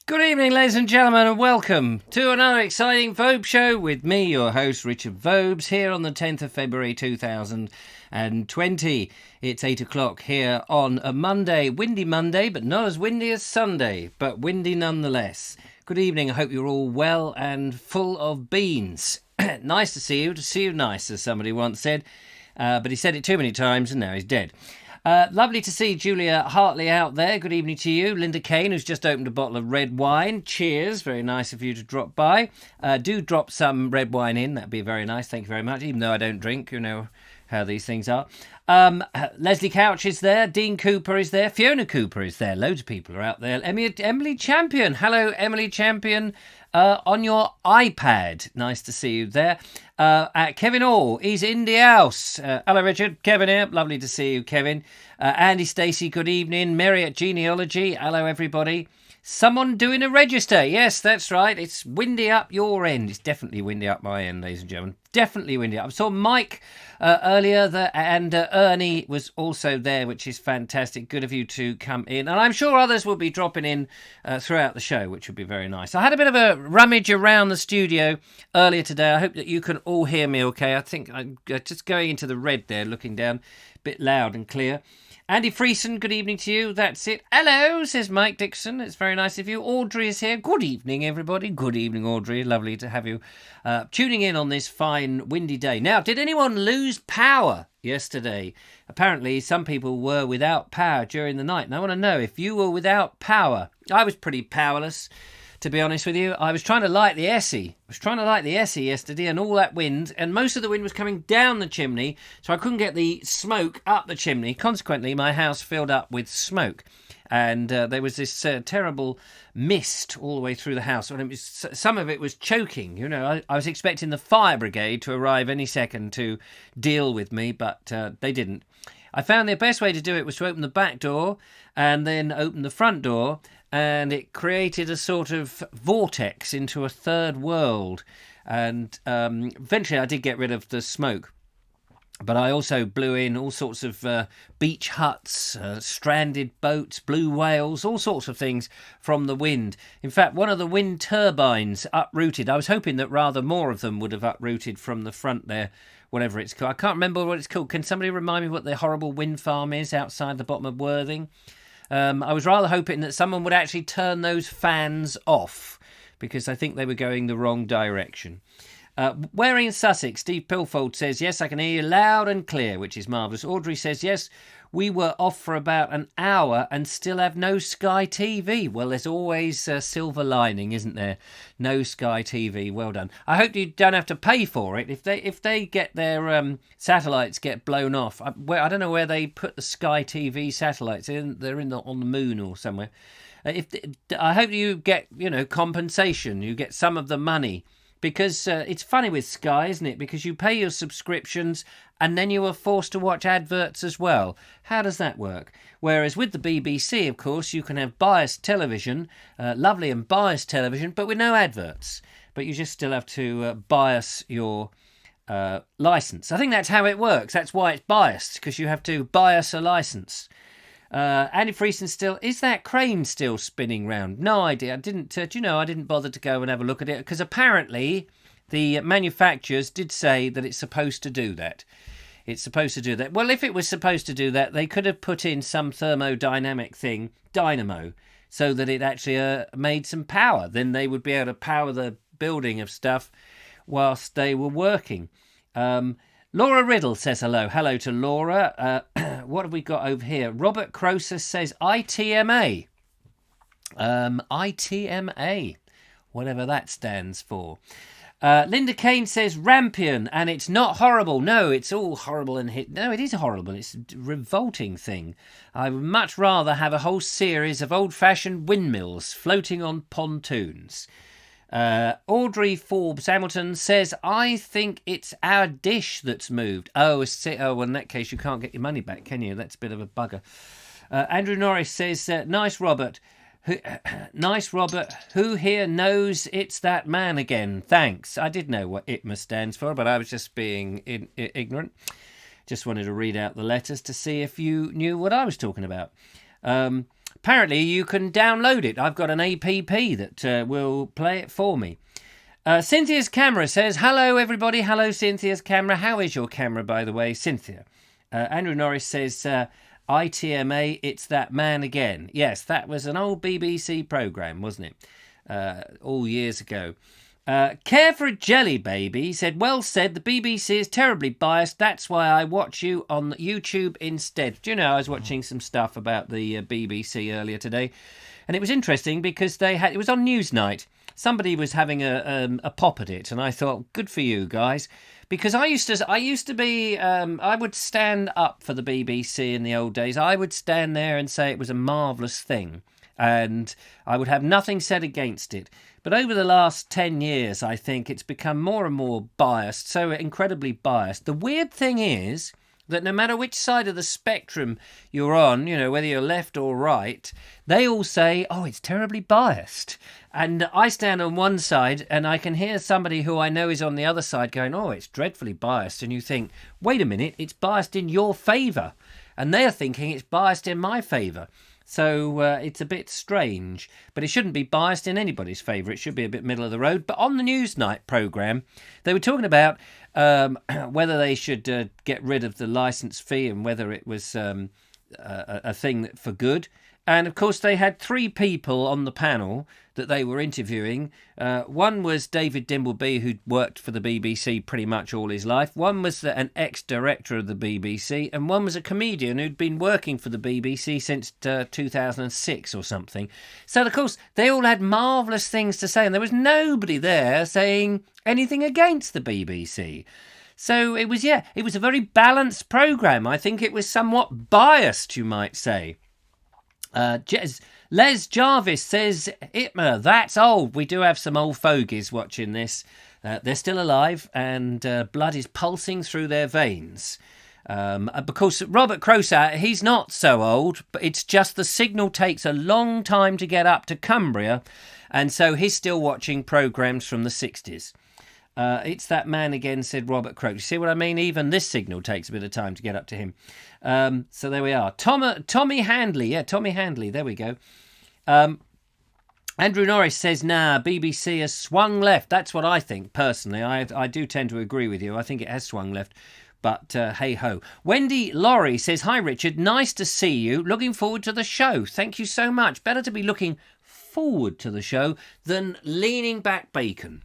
Good evening, ladies and gentlemen, and welcome to another exciting Vobes show with me, your host, Richard Vobes, here on the 10th of February 2020. It's 8 o'clock here on a Monday, windy Monday, but not as windy as Sunday, but windy nonetheless. Good evening, I hope you're all well and full of beans. Nice to see you nice, as somebody once said, but he said it too many times and now he's dead. Lovely to see Julia Hartley out there. Good evening to you. Linda Kane, who's just opened a bottle of red wine. Cheers. Very nice of you to drop by. Do drop some red wine in. That'd be very nice. Thank you very much. Even though I don't drink, you know how these things are. Leslie Couch is there. Dean Cooper is there. Fiona Cooper is there. Loads of people are out there. Emily Champion. Hello, Emily Champion. On your iPad. Nice to see you there. Kevin Orr, he's in the house. Hello, Richard. Kevin here. Lovely to see you, Kevin. Andy Stacey, good evening. Mary at Genealogy. Hello, everybody. Someone doing a register. Yes, that's right. It's windy up your end. It's definitely windy up my end, ladies and gentlemen. Definitely windy up. I saw Mike earlier and Ernie was also there, which is fantastic. Good of you to come in. And I'm sure others will be dropping in throughout the show, which would be very nice. I had a bit of a rummage around the studio earlier today. I hope that you can all hear me okay. I think I'm just going into the red there, looking down, a bit loud and clear. Andy Freeson, good evening to you. That's it. Hello, says Mike Dixon. It's very nice of you. Audrey is here. Good evening, everybody. Good evening, Audrey. Lovely to have you tuning in on this fine, windy day. Now, did anyone lose power yesterday? Apparently, some people were without power during the night. And I want to know, if you were without power, I was pretty powerless, to be honest with you. I was trying to light the Essie. Yesterday, and all that wind, and most of the wind was coming down the chimney, so I couldn't get the smoke up the chimney. Consequently, my house filled up with smoke, and there was this terrible mist all the way through the house, and some of it was choking. You know, I was expecting the fire brigade to arrive any second to deal with me, but they didn't. I found the best way to do it was to open the back door and then open the front door, and it created a sort of vortex into a third world. And eventually I did get rid of the smoke. But I also blew in all sorts of beach huts, stranded boats, blue whales, all sorts of things from the wind. In fact, one of the wind turbines uprooted. I was hoping that rather more of them would have uprooted from the front there, whatever it's called. I can't remember what it's called. Can somebody remind me what the horrible wind farm is outside the bottom of Worthing? I was rather hoping that someone would actually turn those fans off, because I think they were going the wrong direction. Wearing in Sussex, Steve Pilfold says, yes, I can hear you loud and clear, which is marvellous. Audrey says, yes, we were off for about an hour and still have no Sky TV. Well, there's always a silver lining, isn't there? No Sky TV. Well done. I hope you don't have to pay for it. If they get their satellites get blown off, I don't know where they put the Sky TV satellites. They're on the moon or somewhere. I hope you get compensation. You get some of the money. Because it's funny with Sky, isn't it? Because you pay your subscriptions and then you are forced to watch adverts as well. How does that work? Whereas with the BBC, of course, you can have biased television, lovely and biased television, but with no adverts. But you just still have to bias your licence. I think that's how it works. That's why it's biased, because you have to bias a licence. Andy Freeson is that crane still spinning round? No idea. I didn't bother to go and have a look at it, because apparently the manufacturers did say that it's supposed to do that. It's supposed to do that. Well, if it was supposed to do that, they could have put in some thermodynamic thing, dynamo, so that it actually made some power. Then they would be able to power the building of stuff whilst they were working. Laura Riddle says hello. Hello to Laura. What have we got over here? Robert Croesus says ITMA. ITMA. Whatever that stands for. Linda Kane says Rampion, and it's not horrible. No, it's all horrible and hit. No, it is horrible. It's a revolting thing. I would much rather have a whole series of old-fashioned windmills floating on pontoons. Audrey Forbes Hamilton says, I think it's our dish that's moved. Well, in that case, you can't get your money back, can you? That's a bit of a bugger. Andrew Norris says, nice, Robert. Who here knows it's that man again? Thanks. I did know what ITMA stands for, but I was just being ignorant. Just wanted to read out the letters to see if you knew what I was talking about. Apparently, you can download it. I've got an app that will play it for me. Cynthia's camera says, hello, everybody. Hello, Cynthia's camera. How is your camera, by the way, Cynthia? Andrew Norris says, ITMA, it's that man again. Yes, that was an old BBC programme, wasn't it? All years ago. Care for a Jelly Baby said, well said, the BBC is terribly biased. That's why I watch you on YouTube instead. Do you know, I was watching some stuff about the BBC earlier today, and it was interesting because it was on Newsnight. Somebody was having a pop at it, and I thought, good for you guys, because I would stand up for the BBC in the old days. I would stand there and say it was a marvellous thing, and I would have nothing said against it. But over the last 10 years, I think it's become more and more biased, so incredibly biased. The weird thing is that no matter which side of the spectrum you're on, you know, whether you're left or right, they all say, oh, it's terribly biased. And I stand on one side and I can hear somebody who I know is on the other side going, oh, it's dreadfully biased. And you think, wait a minute, it's biased in your favour. And they're thinking it's biased in my favour. So it's a bit strange, but it shouldn't be biased in anybody's favour. It should be a bit middle of the road. But on the Newsnight programme, they were talking about whether they should get rid of the licence fee and whether it was a thing for good. And, of course, they had three people on the panel that they were interviewing. One was David Dimbleby, who'd worked for the BBC pretty much all his life. One was an ex-director of the BBC. And one was a comedian who'd been working for the BBC since 2006 or something. So, of course, they all had marvellous things to say. And there was nobody there saying anything against the BBC. So it was a very balanced programme. I think it was somewhat biased, you might say. Les Jarvis says, Itma, that's old. We do have some old fogies watching this. They're still alive and blood is pulsing through their veins. Because Robert Crosat, he's not so old, but it's just the signal takes a long time to get up to Cumbria, and so he's still watching programmes from the 60s. It's that man again, said Robert Croak. You see what I mean? Even this signal takes a bit of time to get up to him. So there we are. Tommy Handley. Yeah, Tommy Handley. There we go. Andrew Norris says, nah, BBC has swung left. That's what I think, personally. I do tend to agree with you. I think it has swung left. But hey-ho. Wendy Laurie says, hi, Richard. Nice to see you. Looking forward to the show. Thank you so much. Better to be looking forward to the show than leaning back bacon.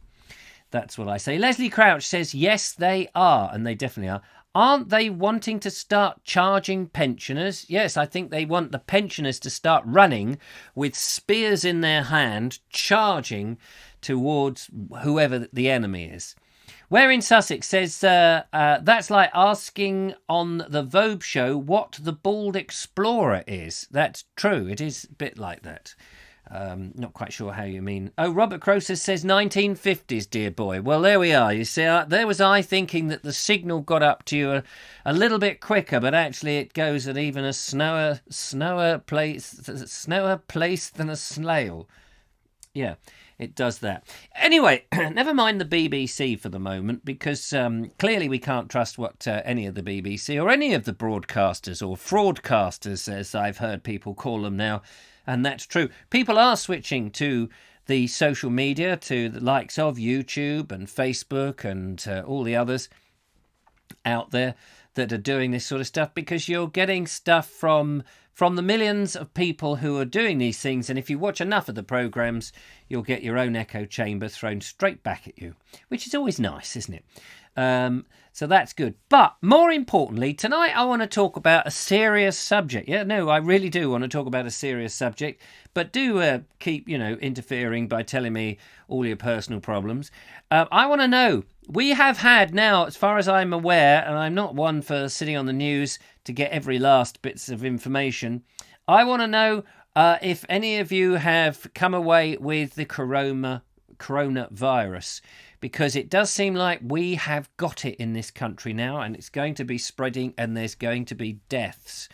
That's what I say. Leslie Crouch says, yes, they are. And they definitely are. Aren't they wanting to start charging pensioners? Yes, I think they want the pensioners to start running with spears in their hand, charging towards whoever the enemy is. Where in Sussex says, that's like asking on the Vobes show what the bald explorer is. That's true. It is a bit like that. Not quite sure how you mean. Oh, Robert Croser says 1950s, dear boy. Well, there we are. You see, there was I thinking that the signal got up to you a little bit quicker, but actually it goes at even a snower place than a snail. Yeah, it does that. Anyway, never mind the BBC for the moment, because clearly we can't trust what any of the BBC or any of the broadcasters or fraudcasters, as I've heard people call them now. And that's true. People are switching to the social media, to the likes of YouTube and Facebook and all the others out there that are doing this sort of stuff, because you're getting stuff from the millions of people who are doing these things. And if you watch enough of the programmes, you'll get your own echo chamber thrown straight back at you, which is always nice, isn't it? So that's good. But more importantly, tonight I want to talk about a serious subject. Yeah, no, I really do want to talk about a serious subject. But do keep, interfering by telling me all your personal problems. I want to know, we have had now, as far as I'm aware, and I'm not one for sitting on the news to get every last bits of information, I want to know if any of you have come away with the coronavirus. Because it does seem like we have got it in this country now, and it's going to be spreading, and there's going to be deaths.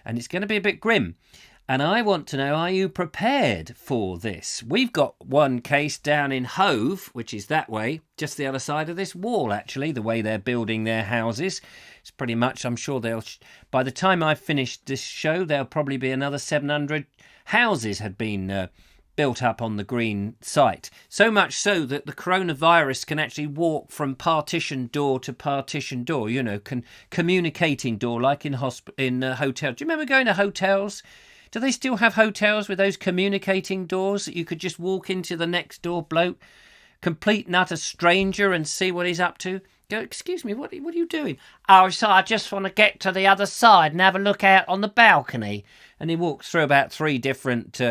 And it's going to be a bit grim. And I want to know, are you prepared for this? We've got one case down in Hove, which is that way, just the other side of this wall, actually, the way they're building their houses. It's pretty much, I'm sure by the time I've finished this show, there'll probably be another 700 houses had been built up on the green site. So much so that the coronavirus can actually walk from partition door to partition door, communicating door, like in hotels. Do you remember going to hotels? Do they still have hotels with those communicating doors that you could just walk into the next door bloke, complete and utter stranger, and see what he's up to? Go, excuse me, what are you doing? Oh, so I just want to get to the other side and have a look out on the balcony. And he walks through about 3 different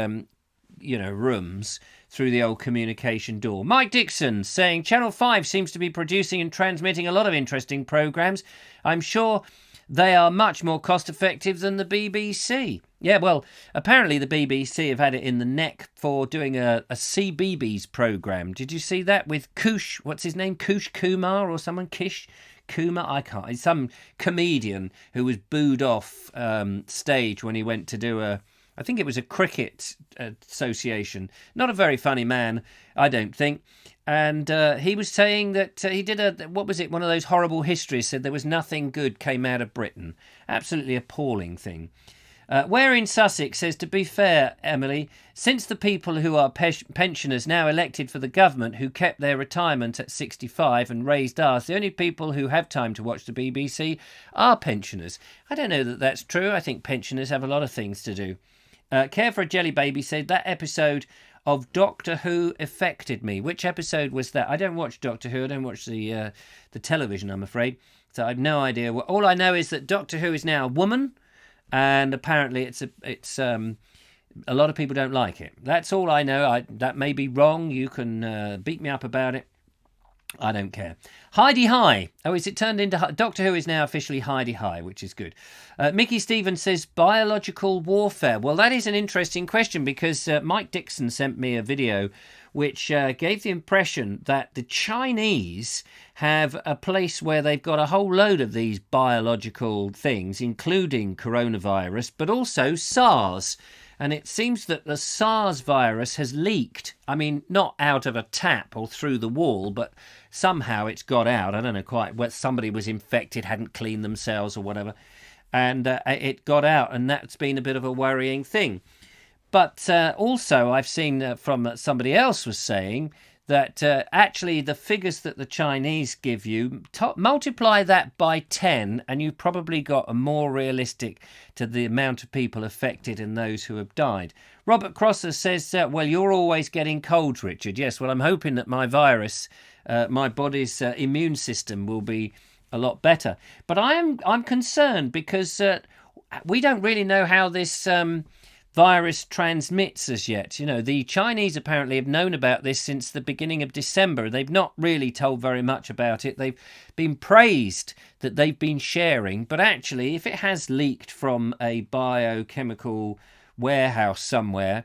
rooms through the old communication door. Mike Dixon saying Channel 5 seems to be producing and transmitting a lot of interesting programmes. I'm sure they are much more cost effective than the BBC. Yeah, well, apparently the BBC have had it in the neck for doing a CBeebies programme. Did you see that with Kush? What's his name? Kush Kumar or someone? Kish Kumar? I can't. It's some comedian who was booed off stage when he went to do I think it was a cricket association. Not a very funny man, I don't think. And he was saying that he did one of those horrible histories, said there was nothing good came out of Britain. Absolutely appalling thing. Where in Sussex says, to be fair, Emily, since the people who are pensioners now elected for the government who kept their retirement at 65 and raised ours, the only people who have time to watch the BBC are pensioners. I don't know that that's true. I think pensioners have a lot of things to do. Care for a Jelly Baby said that episode of Doctor Who affected me. Which episode was that? I don't watch Doctor Who. I don't watch the television, I'm afraid. So I have no idea. All I know is that Doctor Who is now a woman, and apparently it's a lot of people don't like it. That's all I know. That may be wrong. You can beat me up about it. I don't care. Heidi High. Oh, is it turned into... Doctor Who is now officially Heidi High, which is good. Mickey Stevens says, biological warfare. Well, that is an interesting question because Mike Dixon sent me a video which gave the impression that the Chinese have a place where they've got a whole load of these biological things, including coronavirus, but also SARS. And it seems that the SARS virus has leaked. I mean, not out of a tap or through the wall, but somehow it's got out. I don't know quite whether somebody was infected, hadn't cleaned themselves or whatever. And it got out, and that's been a bit of a worrying thing. But also I've seen from somebody else was saying that actually the figures that the Chinese give you, multiply that by 10 and you've probably got a more realistic to the amount of people affected and those who have died. Robert Crosser says, well, you're always getting colds, Richard. Yes, well, I'm hoping that my virus, my body's immune system will be a lot better. But I'm concerned because we don't really know how this virus transmits as yet. The Chinese apparently have known about this since the beginning of December. They've not really told very much about it. They've been praised that they've been sharing, but actually if it has leaked from a biochemical warehouse somewhere,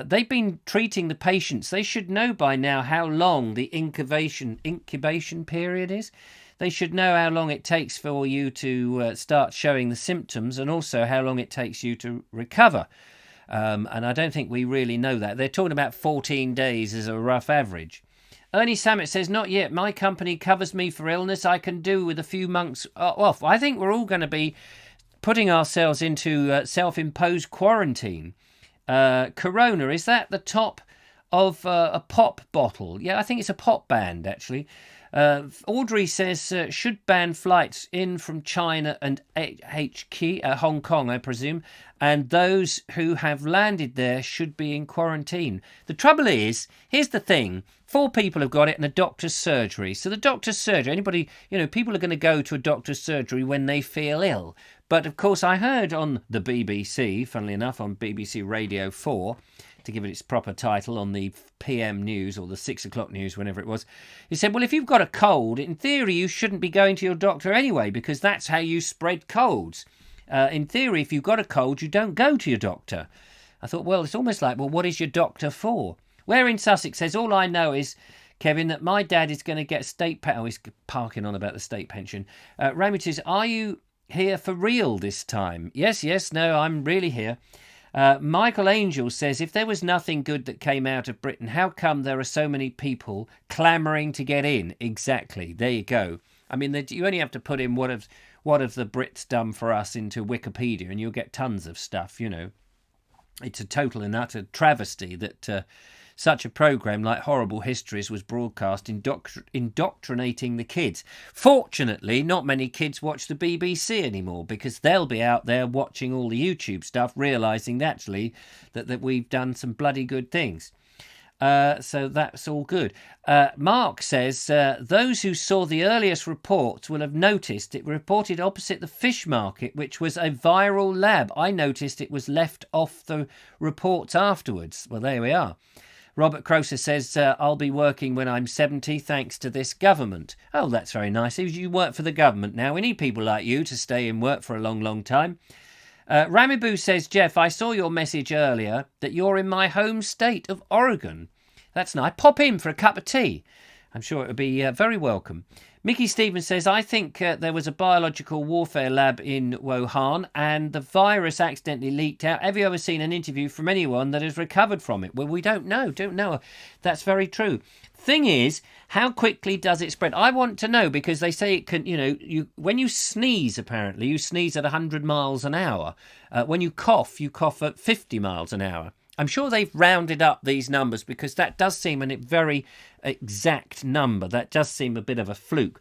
they've been treating the patients. They should know by now how long the incubation period is. They should know how long it takes for you to start showing the symptoms, and also how long it takes you to recover. And I don't think we really know that. They're talking about 14 days as a rough average. Ernie Samet says, not yet. My company covers me for illness. I can do with a few months off. I think we're all going to be putting ourselves into self-imposed quarantine. Corona, is that the top of a pop bottle? Yeah, I think it's a pop band, actually. Audrey says, should ban flights in from China and Hong Kong, I presume, and those who have landed there should be in quarantine. The trouble is, here's the thing, 4 people have got it in a doctor's surgery. So the doctor's surgery, anybody, people are going to go to a doctor's surgery when they feel ill. But of course, I heard on the BBC, funnily enough, on BBC Radio 4, to give it its proper title, on the PM news or the 6 o'clock news, whenever it was, he said, well, if you've got a cold, in theory, you shouldn't be going to your doctor anyway, because that's how you spread colds. In theory, if you've got a cold, you don't go to your doctor. I thought, well, it's almost like, well, what is your doctor for? Where in Sussex says, all I know is, Kevin, that my dad is going to get state pension. Oh, he's parking on about the state pension. Raymond says, are you here for real this time? Yes, no, I'm really here. Michael Angel says, if there was nothing good that came out of Britain, how come there are so many people clamouring to get in? Exactly. There you go. I mean, you only have to put in what have the Brits done for us into Wikipedia and you'll get tons of stuff, It's a total and utter travesty that such a programme like Horrible Histories was broadcast, indoctrinating the kids. Fortunately, not many kids watch the BBC anymore, because they'll be out there watching all the YouTube stuff, realising actually that we've done some bloody good things. So that's all good. Mark says, those who saw the earliest reports will have noticed it reported opposite the fish market, which was a viral lab. I noticed it was left off the reports afterwards. Well, there we are. Robert Croser says, I'll be working when I'm 70 thanks to this government. Oh, that's very nice. You work for the government now. We need people like you to stay in work for a long, long time. Ramiboo says, Jeff, I saw your message earlier that you're in my home state of Oregon. That's nice. Pop in for a cup of tea. I'm sure it would be very welcome. Mickey Stevens says, I think there was a biological warfare lab in Wuhan and the virus accidentally leaked out. Have you ever seen an interview from anyone that has recovered from it? Well, we don't know. That's very true. Thing is, how quickly does it spread? I want to know, because they say it can, when you sneeze, apparently, you sneeze at 100 miles an hour. When you cough at 50 miles an hour. I'm sure they've rounded up these numbers, because that does seem a very exact number. That does seem a bit of a fluke.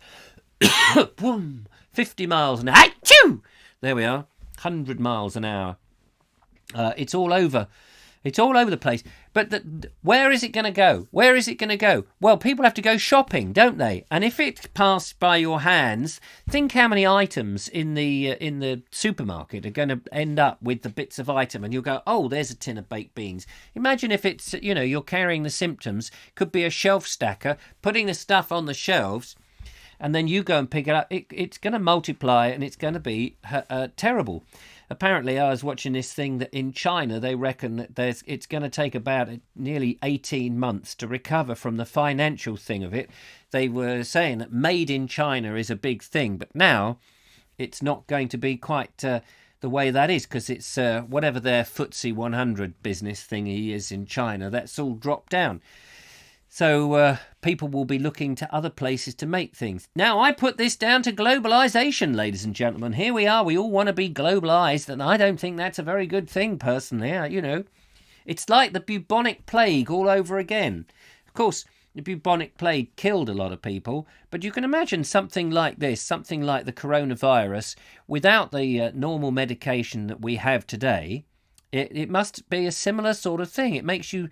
Boom, 50 miles an hour. Achoo! There we are, 100 miles an hour. It's all over. It's all over the place. But where is it going to go? Where is it going to go? Well, people have to go shopping, don't they? And if it passed by your hands, think how many items in the supermarket are going to end up with the bits of item, and you'll go, oh, there's a tin of baked beans. Imagine if it's, you're carrying the symptoms, could be a shelf stacker, putting the stuff on the shelves, and then you go and pick it up. It's going to multiply, and it's going to be terrible. Apparently, I was watching this thing that in China, they reckon that it's going to take about nearly 18 months to recover from the financial thing of it. They were saying that made in China is a big thing, but now it's not going to be quite the way that is, because it's whatever their FTSE 100 business thingy is in China, that's all dropped down. So people will be looking to other places to make things. Now, I put this down to globalisation, ladies and gentlemen. Here we are. We all want to be globalised, and I don't think that's a very good thing, personally. It's like the bubonic plague all over again. Of course, the bubonic plague killed a lot of people, but you can imagine something like this, something like the coronavirus, without the normal medication that we have today. It must be a similar sort of thing. It makes you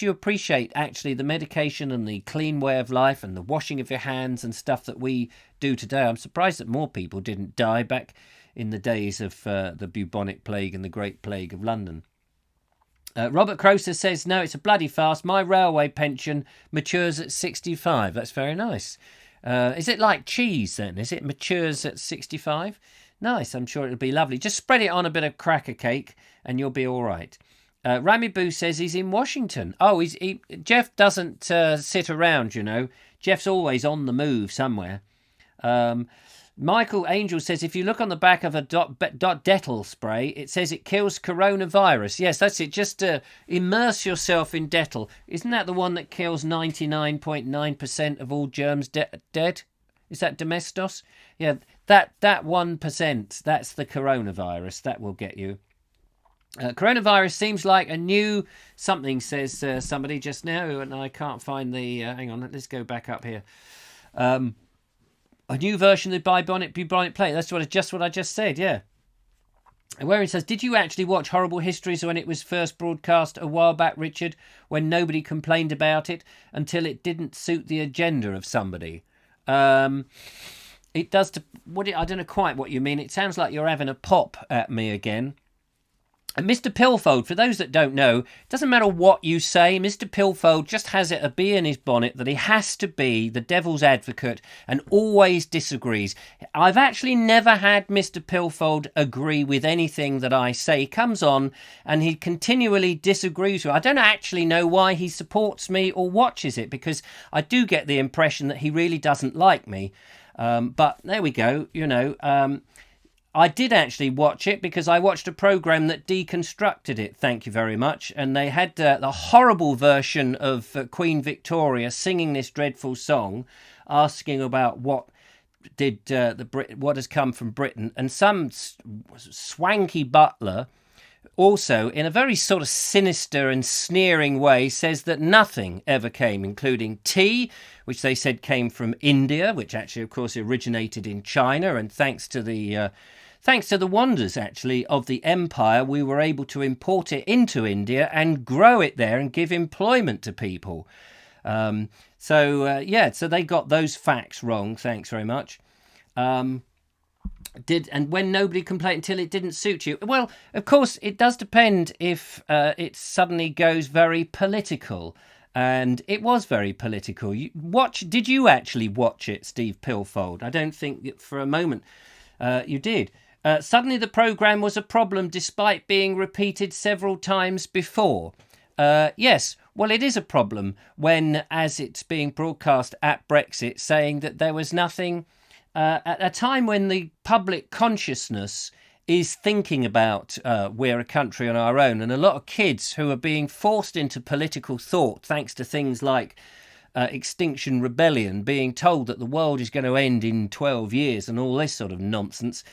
appreciate actually the medication and the clean way of life and the washing of your hands and stuff that we do today. I'm surprised that more people didn't die back in the days of the bubonic plague and the Great Plague of London. Robert Croser says, no, it's a bloody farce. My railway pension matures at 65. That's very nice. Is it like cheese then? Is it matures at 65? Nice, I'm sure it'll be lovely. Just spread it on a bit of cracker cake and you'll be all right. Rami Boo says he's in Washington. Oh, Jeff doesn't sit around, Jeff's always on the move somewhere. Michael Angel says, if you look on the back of a Dettol spray, it says it kills coronavirus. Yes, that's it. Just immerse yourself in Dettol. Isn't that the one that kills 99.9% of all germs dead? Is that Domestos? Yeah, that 1%, that's the coronavirus. That will get you. Coronavirus seems like a new something, says somebody just now, and I can't find the... hang on, let's go back up here. A new version of the bubonic plague. That's what I just said, yeah. Where it says, did you actually watch Horrible Histories when it was first broadcast a while back, Richard, when nobody complained about it until it didn't suit the agenda of somebody? It does. I don't know quite what you mean. It sounds like you're having a pop at me again. And Mr. Pilfold, for those that don't know, it doesn't matter what you say, Mr. Pilfold just has it a bee in his bonnet that he has to be the devil's advocate and always disagrees. I've actually never had Mr. Pilfold agree with anything that I say. He comes on and he continually disagrees with it. I don't actually know why he supports me or watches it, because I do get the impression that he really doesn't like me. But there we go, I did actually watch it because I watched a programme that deconstructed it, thank you very much, and they had the horrible version of Queen Victoria singing this dreadful song, asking about what has come from Britain, and some swanky butler also, in a very sort of sinister and sneering way, says that nothing ever came, including tea, which they said came from India, which actually, of course, originated in China. And thanks to the wonders, actually, of the empire, we were able to import it into India and grow it there and give employment to people. So they got those facts wrong. Thanks very much. And when nobody complained until it didn't suit you. Well, of course, it does depend if it suddenly goes very political. And it was very political. Did you actually watch it, Steve Pilfold? I don't think for a moment you did. Suddenly the programme was a problem despite being repeated several times before. Yes, well, it is a problem when, as it's being broadcast at Brexit, saying that there was nothing at a time when the public consciousness is thinking about we're a country on our own, and a lot of kids who are being forced into political thought thanks to things like Extinction Rebellion, being told that the world is going to end in 12 years and all this sort of nonsense.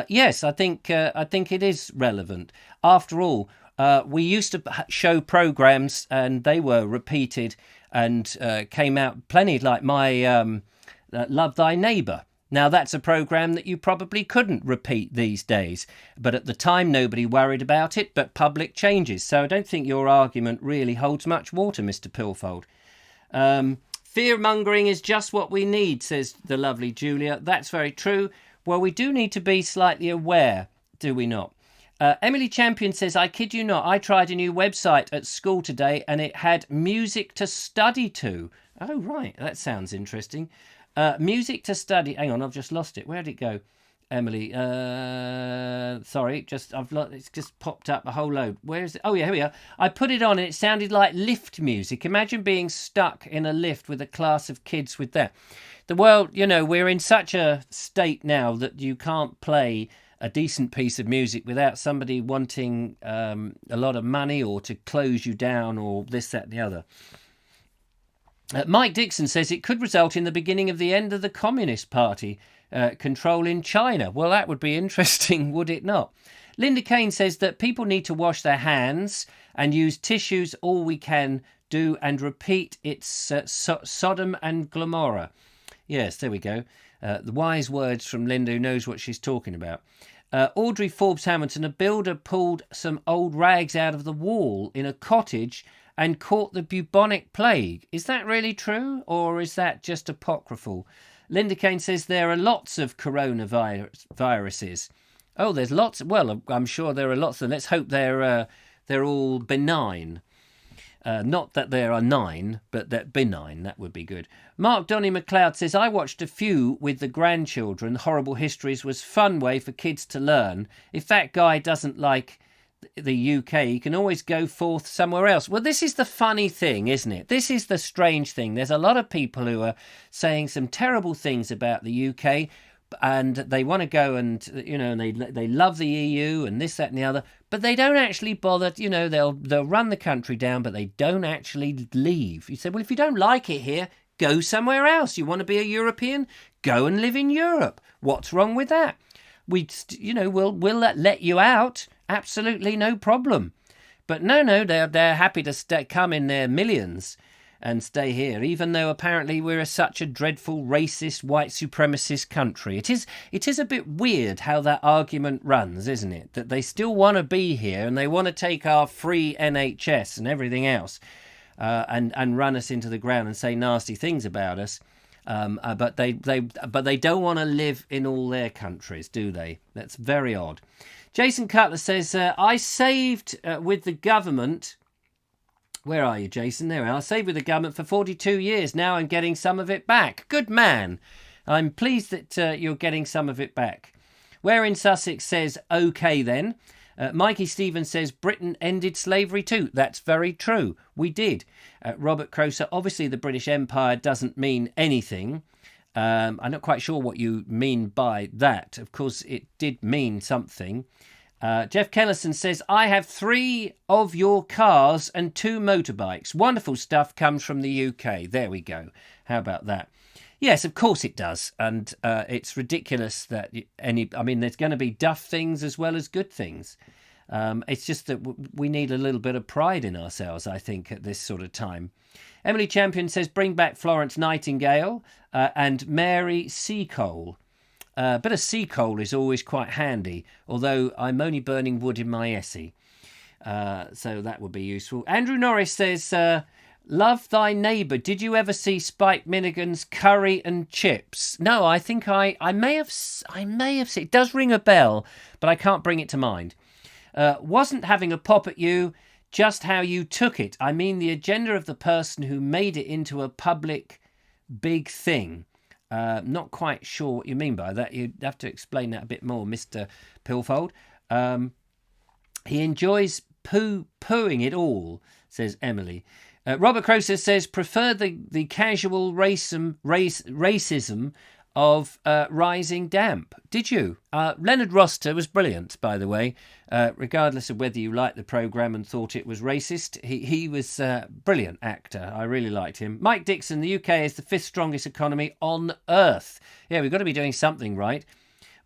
Yes, I think it is relevant. After all, we used to show programmes and they were repeated and came out plenty, like my Love Thy Neighbour. Now, that's a programme that you probably couldn't repeat these days. But at the time, nobody worried about it, but public changes. So I don't think your argument really holds much water, Mr. Pilfold. Fear-mongering is just what we need, says the lovely Julia. That's very true. Well, we do need to be slightly aware, do we not? Emily Champion says, I kid you not, I tried a new website at school today and it had music to study to. Oh, right, that sounds interesting. Music to study. Hang on, I've just lost it. Where did it go, Emily? Sorry, it's just popped up a whole load. Where is it? Oh yeah, here we are. I put it on and it sounded like lift music. Imagine being stuck in a lift with a class of kids with that. The world, we're in such a state now that you can't play a decent piece of music without somebody wanting a lot of money or to close you down or this, that, and the other. Mike Dixon says it could result in the beginning of the end of the Communist Party control in China. Well, that would be interesting, would it not? Linda Kane says that people need to wash their hands and use tissues all we can do and repeat it's Sodom and Gomorrah. Yes, there we go. The wise words from Linda, who knows what she's talking about. Audrey Forbes Hamilton, a builder pulled some old rags out of the wall in a cottage and caught the bubonic plague. Is that really true, or is that just apocryphal? Linda Kane says there are lots of coronaviruses. Oh, there's lots. Well, I'm sure there are lots of them. Let's hope they're all benign. Not that there are 9, but that benign. That would be good. Mark Donny McLeod says, I watched a few with the grandchildren. Horrible Histories was fun way for kids to learn. If that guy doesn't like the UK, you can always go forth somewhere else. Well, this is the funny thing, isn't it? This is the strange thing. There's a lot of people who are saying some terrible things about the UK, and they want to go and, and they love the EU and this, that, and the other, but they don't actually bother. They'll run the country down, but they don't actually leave. You say, well, if you don't like it here, go somewhere else. You want to be a European? Go and live in Europe. What's wrong with that? We'll let you out. Absolutely no problem. But no, they're happy to come in their millions and stay here, even though apparently we're such a dreadful, racist, white supremacist country. It is a bit weird how that argument runs, isn't it? That they still want to be here and they want to take our free NHS and everything else and run us into the ground and say nasty things about us. But they don't want to live in all their countries, do they? That's very odd. Jason Cutler says, I saved with the government. Where are you, Jason? There we are. I saved with the government for 42 years. Now I'm getting some of it back. Good man. I'm pleased that you're getting some of it back. Where in Sussex says, OK then. Mikey Stevens says, Britain ended slavery too. That's very true. We did. Robert Croser, obviously the British Empire doesn't mean anything. I'm not quite sure what you mean by that. Of course, it did mean something. Jeff Kellison says, I have 3 of your cars and 2 motorbikes. Wonderful stuff comes from the UK. There we go. How about that? Yes, of course it does. And it's ridiculous that there's going to be duff things as well as good things. It's just that we need a little bit of pride in ourselves, I think, at this sort of time. Emily Champion says, bring back Florence Nightingale and Mary Seacole. A bit of sea coal is always quite handy, although I'm only burning wood in my essay. So that would be useful. Andrew Norris says, love thy neighbour. Did you ever see Spike Milligan's Curry and Chips? No, I think I may have seen. It does ring a bell, but I can't bring it to mind. Wasn't having a pop at you, just how you took it. I mean the agenda of the person who made it into a public big thing. Not quite sure what you mean by that. You'd have to explain that a bit more, Mr. Pilfold. He enjoys pooing it all, says Emily. Robert Croser says, prefer the casual racism of Rising Damp. Did you? Leonard Rossiter was brilliant, by the way, regardless of whether you liked the programme and thought it was racist. He was a brilliant actor. I really liked him. Mike Dixon, the UK is the 5th strongest economy on earth. Yeah, we've got to be doing something right.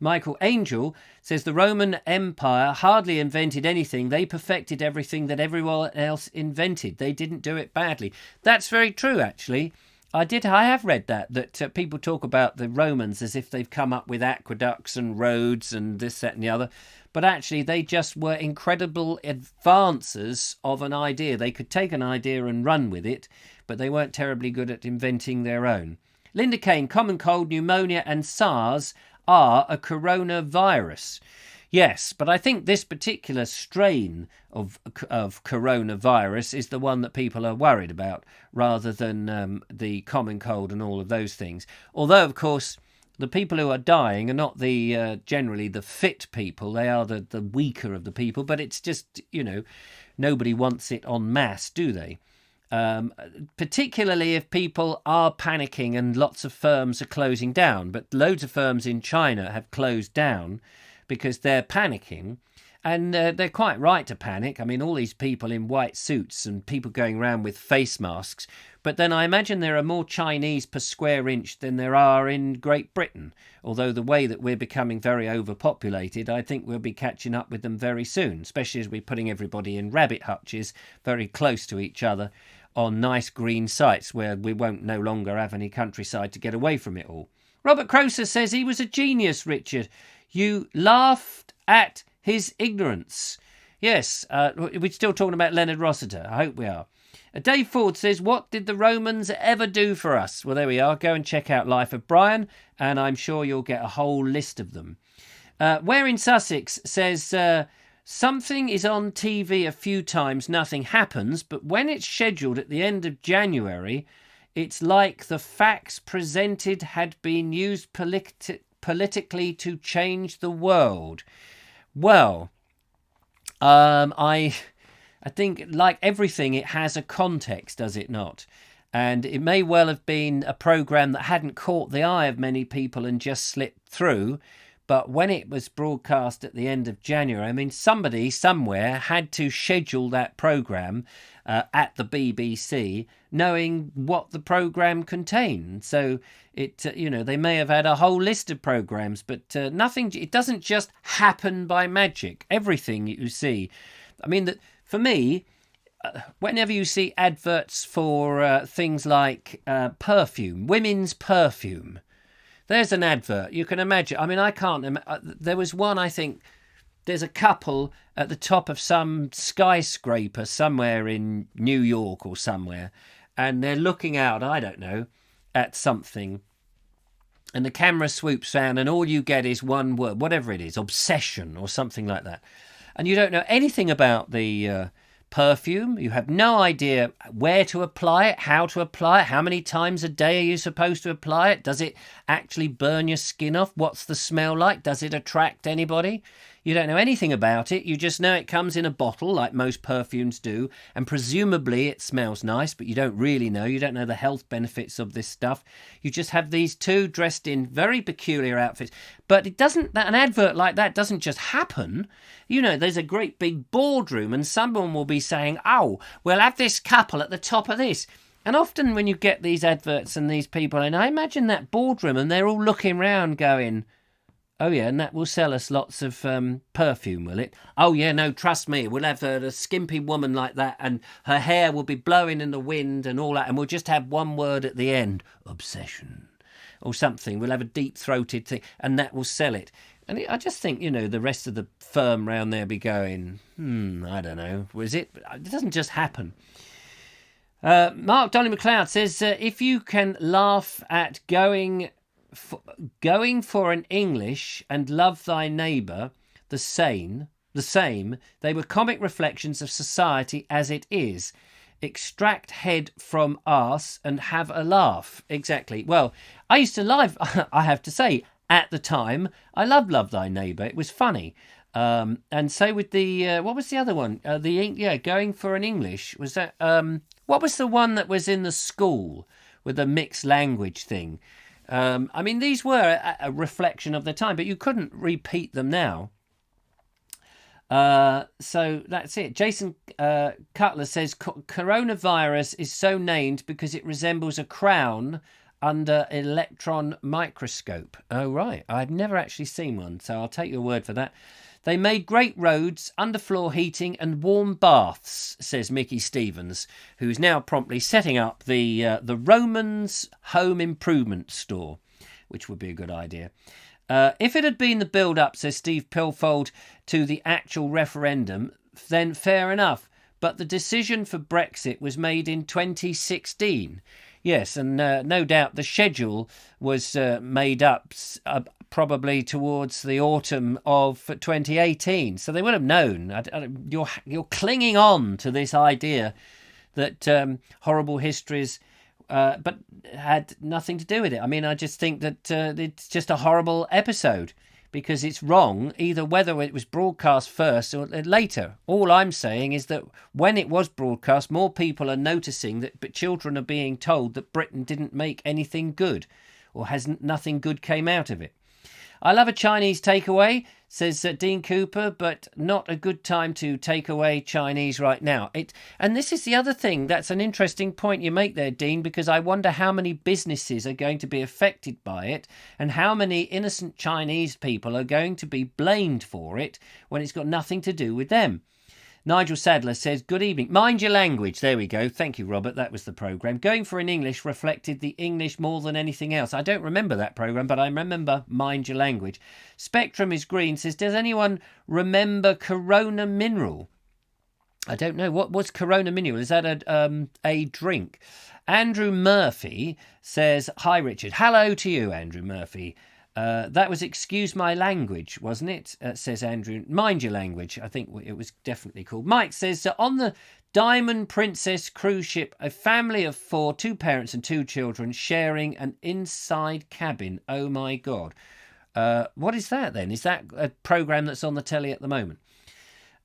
Michael Angel says the Roman Empire hardly invented anything. They perfected everything that everyone else invented. They didn't do it badly. That's very true, actually. I have read that people talk about the Romans as if they've come up with aqueducts and roads and this, that and the other. But actually, they just were incredible advances of an idea. They could take an idea and run with it, but they weren't terribly good at inventing their own. Linda Kane, common cold, pneumonia and SARS are a coronavirus. Yes, but I think this particular strain of coronavirus is the one that people are worried about, rather than the common cold and all of those things. Although, of course, the people who are dying are not the generally the fit people. They are the weaker of the people. But it's just, nobody wants it en masse, do they? Particularly if people are panicking and lots of firms are closing down. But loads of firms in China have closed down because they're panicking, and they're quite right to panic. I mean, all these people in white suits and people going around with face masks. But then I imagine there are more Chinese per square inch than there are in Great Britain. Although the way that we're becoming very overpopulated, I think we'll be catching up with them very soon, especially as we're putting everybody in rabbit hutches very close to each other on nice green sites where we won't no longer have any countryside to get away from it all. Robert Croser says he was a genius, Richard. You laughed at his ignorance. Yes, we're still talking about Leonard Rossiter. I hope we are. Dave Ford says, what did the Romans ever do for us? Well, there we are. Go and check out Life of Brian, and I'm sure you'll get a whole list of them. Where in Sussex says, something is on TV a few times, nothing happens, but when it's scheduled at the end of January, it's like the facts presented had been used politically to change the world. Well, I think, like everything, it has a context, does it not? And it may well have been a programme that hadn't caught the eye of many people and just slipped through. But when it was broadcast at the end of January, I mean, somebody somewhere had to schedule that programme at the BBC, knowing what the programme contained. So they may have had a whole list of programmes, but nothing. It doesn't just happen by magic. Everything you see, I mean, that for me, whenever you see adverts for things like perfume, women's perfume. There's an advert. You can imagine. I mean, I can't. There was one, I think, there's a couple at the top of some skyscraper somewhere in New York or somewhere, and they're looking out, I don't know, at something. And the camera swoops down, and all you get is one word, whatever it is, obsession or something like that. And you don't know anything about the perfume. You have no idea where to apply it, how to apply it, how many times a day are you supposed to apply it? Does it actually burn your skin off? What's the smell like? Does it attract anybody? You don't know anything about it. You just know it comes in a bottle, like most perfumes do, and presumably it smells nice, but you don't really know. You don't know the health benefits of this stuff. You just have these two dressed in very peculiar outfits. But an advert like that doesn't just happen. There's a great big boardroom, and someone will be saying, oh, we'll have this couple at the top of this. And often when you get these adverts and these people, and I imagine that boardroom, and they're all looking round going, Oh, yeah, and that will sell us lots of perfume, will it? Oh, yeah, no, trust me. We'll have a skimpy woman like that, and her hair will be blowing in the wind and all that, and we'll just have one word at the end, obsession, or something. We'll have a deep-throated thing, and that will sell it. And I just think, the rest of the firm round there be going, I don't know, was it? It doesn't just happen. Mark Donny McLeod says, if you can laugh at going for an English and love thy neighbour the same, they were comic reflections of society as it is. Extract head from arse and have a laugh. Exactly. Well, I used to laugh, I have to say, at the time. I loved Love Thy Neighbour. It was funny. And so with the, what was the other one? Going for an English. Was that, what was the one that was in the school with the mixed language thing? I mean, these were a reflection of the time, but you couldn't repeat them now. So that's it. Jason Cutler says, coronavirus is so named because it resembles a crown under electron microscope. Oh, right. I've never actually seen one, so I'll take your word for that. They made great roads, underfloor heating and warm baths, says Mickey Stevens, who's now promptly setting up the Romans Home Improvement Store, which would be a good idea. If it had been the build-up, says Steve Pilfold, to the actual referendum, then fair enough. But the decision for Brexit was made in 2016. Yes, and no doubt the schedule was made up probably towards the autumn of 2018. So they would have known. You're clinging on to this idea that horrible histories, but had nothing to do with it. I mean, I just think that it's just a horrible episode because it's wrong, either whether it was broadcast first or later. All I'm saying is that when it was broadcast, more people are noticing that children are being told that Britain didn't make anything good or nothing good came out of it. I love a Chinese takeaway, says Dean Cooper, but not a good time to take away Chinese right now. And this is the other thing. That's an interesting point you make there, Dean, because I wonder how many businesses are going to be affected by it and how many innocent Chinese people are going to be blamed for it when it's got nothing to do with them. Nigel Sadler says, good evening. Mind your language. There we go. Thank you, Robert. That was the programme. Going for an English reflected the English more than anything else. I don't remember that programme, but I remember Mind Your Language. Spectrum is Green says, does anyone remember Corona Mineral? I don't know. What was Corona Mineral? Is that a drink? Andrew Murphy says, hi, Richard. Hello to you, Andrew Murphy. That was Excuse My Language, wasn't it? Says Andrew. Mind Your Language, I think it was definitely called. Mike says, on the Diamond Princess cruise ship, a family of 4, 2 parents and 2 children, sharing an inside cabin. Oh, my God. What is that, then? Is that a programme that's on the telly at the moment?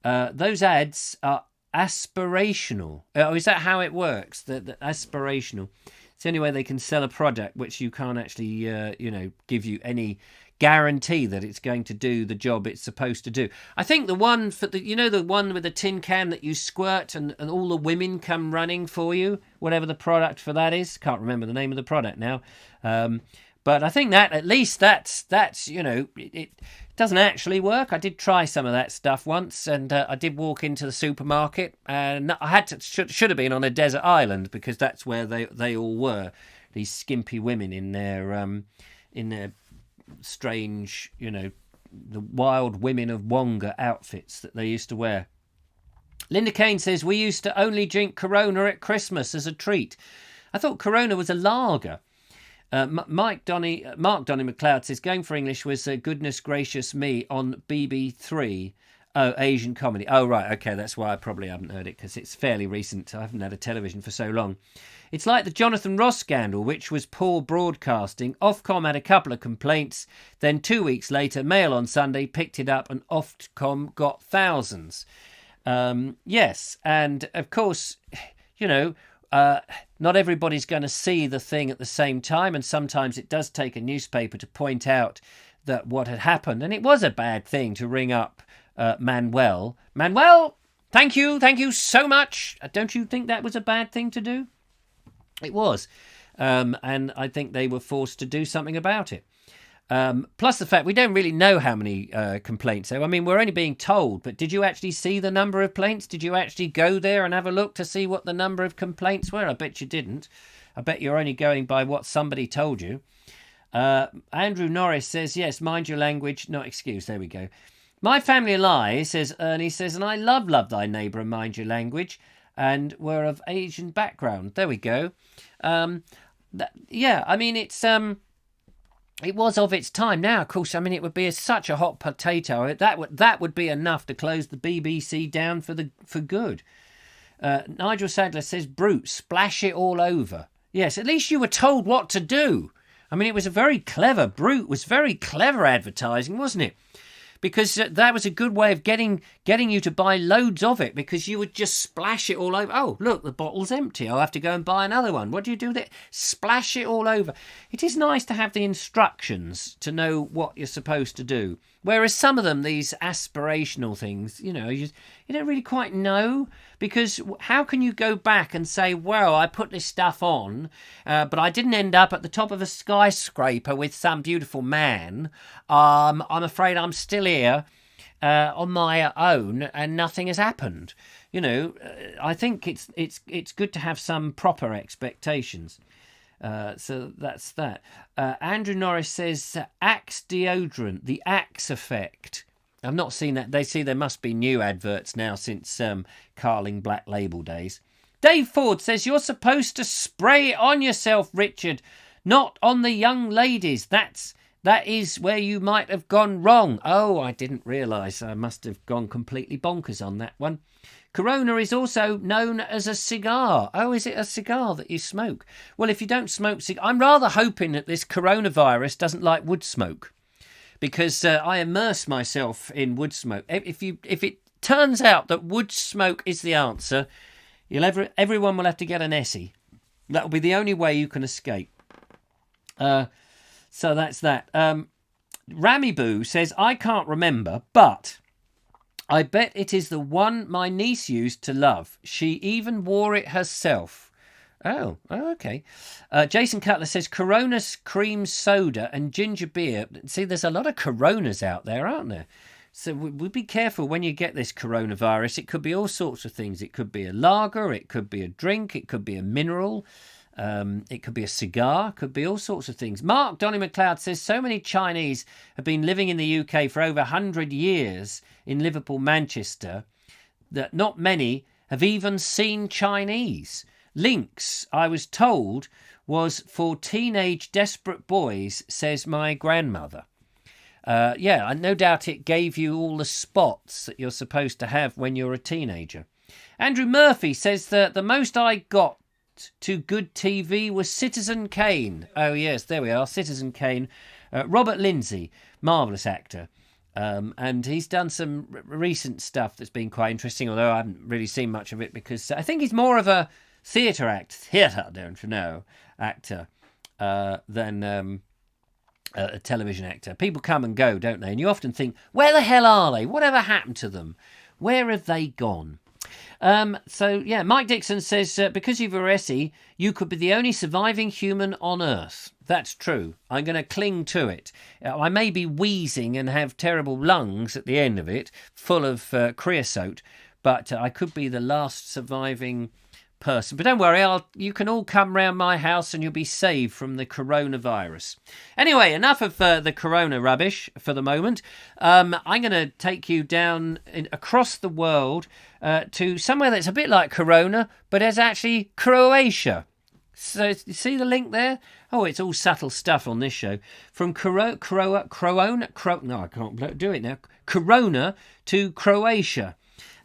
Those ads are aspirational. Is that how it works? The aspirational. It's the only way they can sell a product which you can't actually, give you any guarantee that it's going to do the job it's supposed to do. I think the one for the one with the tin can that you squirt and all the women come running for you, whatever the product for that is. Can't remember the name of the product now. But I think that at least that's it doesn't actually work. I did try some of that stuff once, and I did walk into the supermarket, and I had to should have been on a desert island because that's where they all were. These skimpy women in their strange, the wild women of Wonga outfits that they used to wear. Linda Kane says, we used to only drink Corona at Christmas as a treat. I thought Corona was a lager. Mark Donny McLeod says, going for English was Goodness Gracious Me on BB3. Oh, Asian comedy. Oh, right. Okay, that's why I probably haven't heard it, because it's fairly recent. I haven't had a television for so long. It's like the Jonathan Ross scandal, which was poor broadcasting. Ofcom had a couple of complaints. Then 2 weeks later, Mail on Sunday picked it up and Ofcom got thousands. Yes, and of course, not everybody's going to see the thing at the same time, and sometimes it does take a newspaper to point out that what had happened. And it was a bad thing to ring up Manuel, thank you so much. Don't you think that was a bad thing to do? It was. And I think they were forced to do something about it. Plus the fact we don't really know how many complaints there. I mean, we're only being told, but did you actually see the number of complaints? Did you actually go there and have a look to see what the number of complaints were? I bet you didn't. I bet you're only going by what somebody told you. Andrew Norris says, yes, mind your language, not excuse. There we go. My family lies, says Ernie, says, and I love thy neighbour and mind your language, and we're of Asian background. There we go. Yeah, I mean, it's... It was of its time. Now, of course, I mean, it would be such a hot potato. That would be enough to close the BBC down for good. Nigel Sadler says, brute, splash it all over. Yes, at least you were told what to do. I mean, it was a very clever, brute was very clever advertising, wasn't it? Because that was a good way of getting you to buy loads of it, because you would just splash it all over. Oh, look, the bottle's empty. I'll have to go and buy another one. What do you do with it? Splash it all over. It is nice to have the instructions to know what you're supposed to do. Whereas some of them, these aspirational things, you don't really quite know, because how can you go back and say, well, I put this stuff on, but I didn't end up at the top of a skyscraper with some beautiful man. I'm afraid I'm still here on my own and nothing has happened. I think it's good to have some proper expectations. So that's that. Andrew Norris says Axe deodorant, the Axe effect. I've not seen that. They see there must be new adverts now since Carling Black Label days. Dave Ford says you're supposed to spray it on yourself, Richard, not on the young ladies. That is where you might have gone wrong. Oh, I didn't realise. I must have gone completely bonkers on that one. Corona is also known as a cigar. Oh, is it a cigar that you smoke? Well, if you don't smoke I'm rather hoping that this coronavirus doesn't like wood smoke, because I immerse myself in wood smoke. If it turns out that wood smoke is the answer, everyone will have to get an Essie. That will be the only way you can escape. So that's that. Ramy Boo says, I can't remember, but I bet it is the one my niece used to love. She even wore it herself. Oh, okay. Jason Cutler says Corona cream soda and ginger beer. See, there's a lot of Coronas out there, aren't there? So we'll be careful when you get this coronavirus. It could be all sorts of things. It could be a lager. It could be a drink. It could be a mineral. It could be a cigar, could be all sorts of things. Mark Donny McLeod says so many Chinese have been living in the UK for over 100 years in Liverpool, Manchester, that not many have even seen Chinese. Links, I was told, was for teenage desperate boys, says my grandmother. Yeah, no doubt it gave you all the spots that you're supposed to have when you're a teenager. Andrew Murphy says that the most I got to good TV was Citizen Kane. Oh, yes, there we are, Citizen Kane. Robert Lindsay, marvellous actor. And he's done some recent stuff that's been quite interesting, although I haven't really seen much of it because I think he's more of a theatre, don't you know, actor than a television actor. People come and go, don't they? And you often think, where the hell are they? Whatever happened to them? Where have they gone? So, yeah, Mike Dixon says, because you've a Essie, you could be the only surviving human on Earth. That's true. I'm going to cling to it. I may be wheezing and have terrible lungs at the end of it, full of creosote, but I could be the last surviving person. But don't worry, you can all come round my house and you'll be saved from the coronavirus. Anyway, enough of the corona rubbish for the moment. I'm going to take you down across the world to somewhere that's a bit like Corona, but it's actually Croatia. So you see the link there? Oh, it's all subtle stuff on this show. From Corona to Croatia.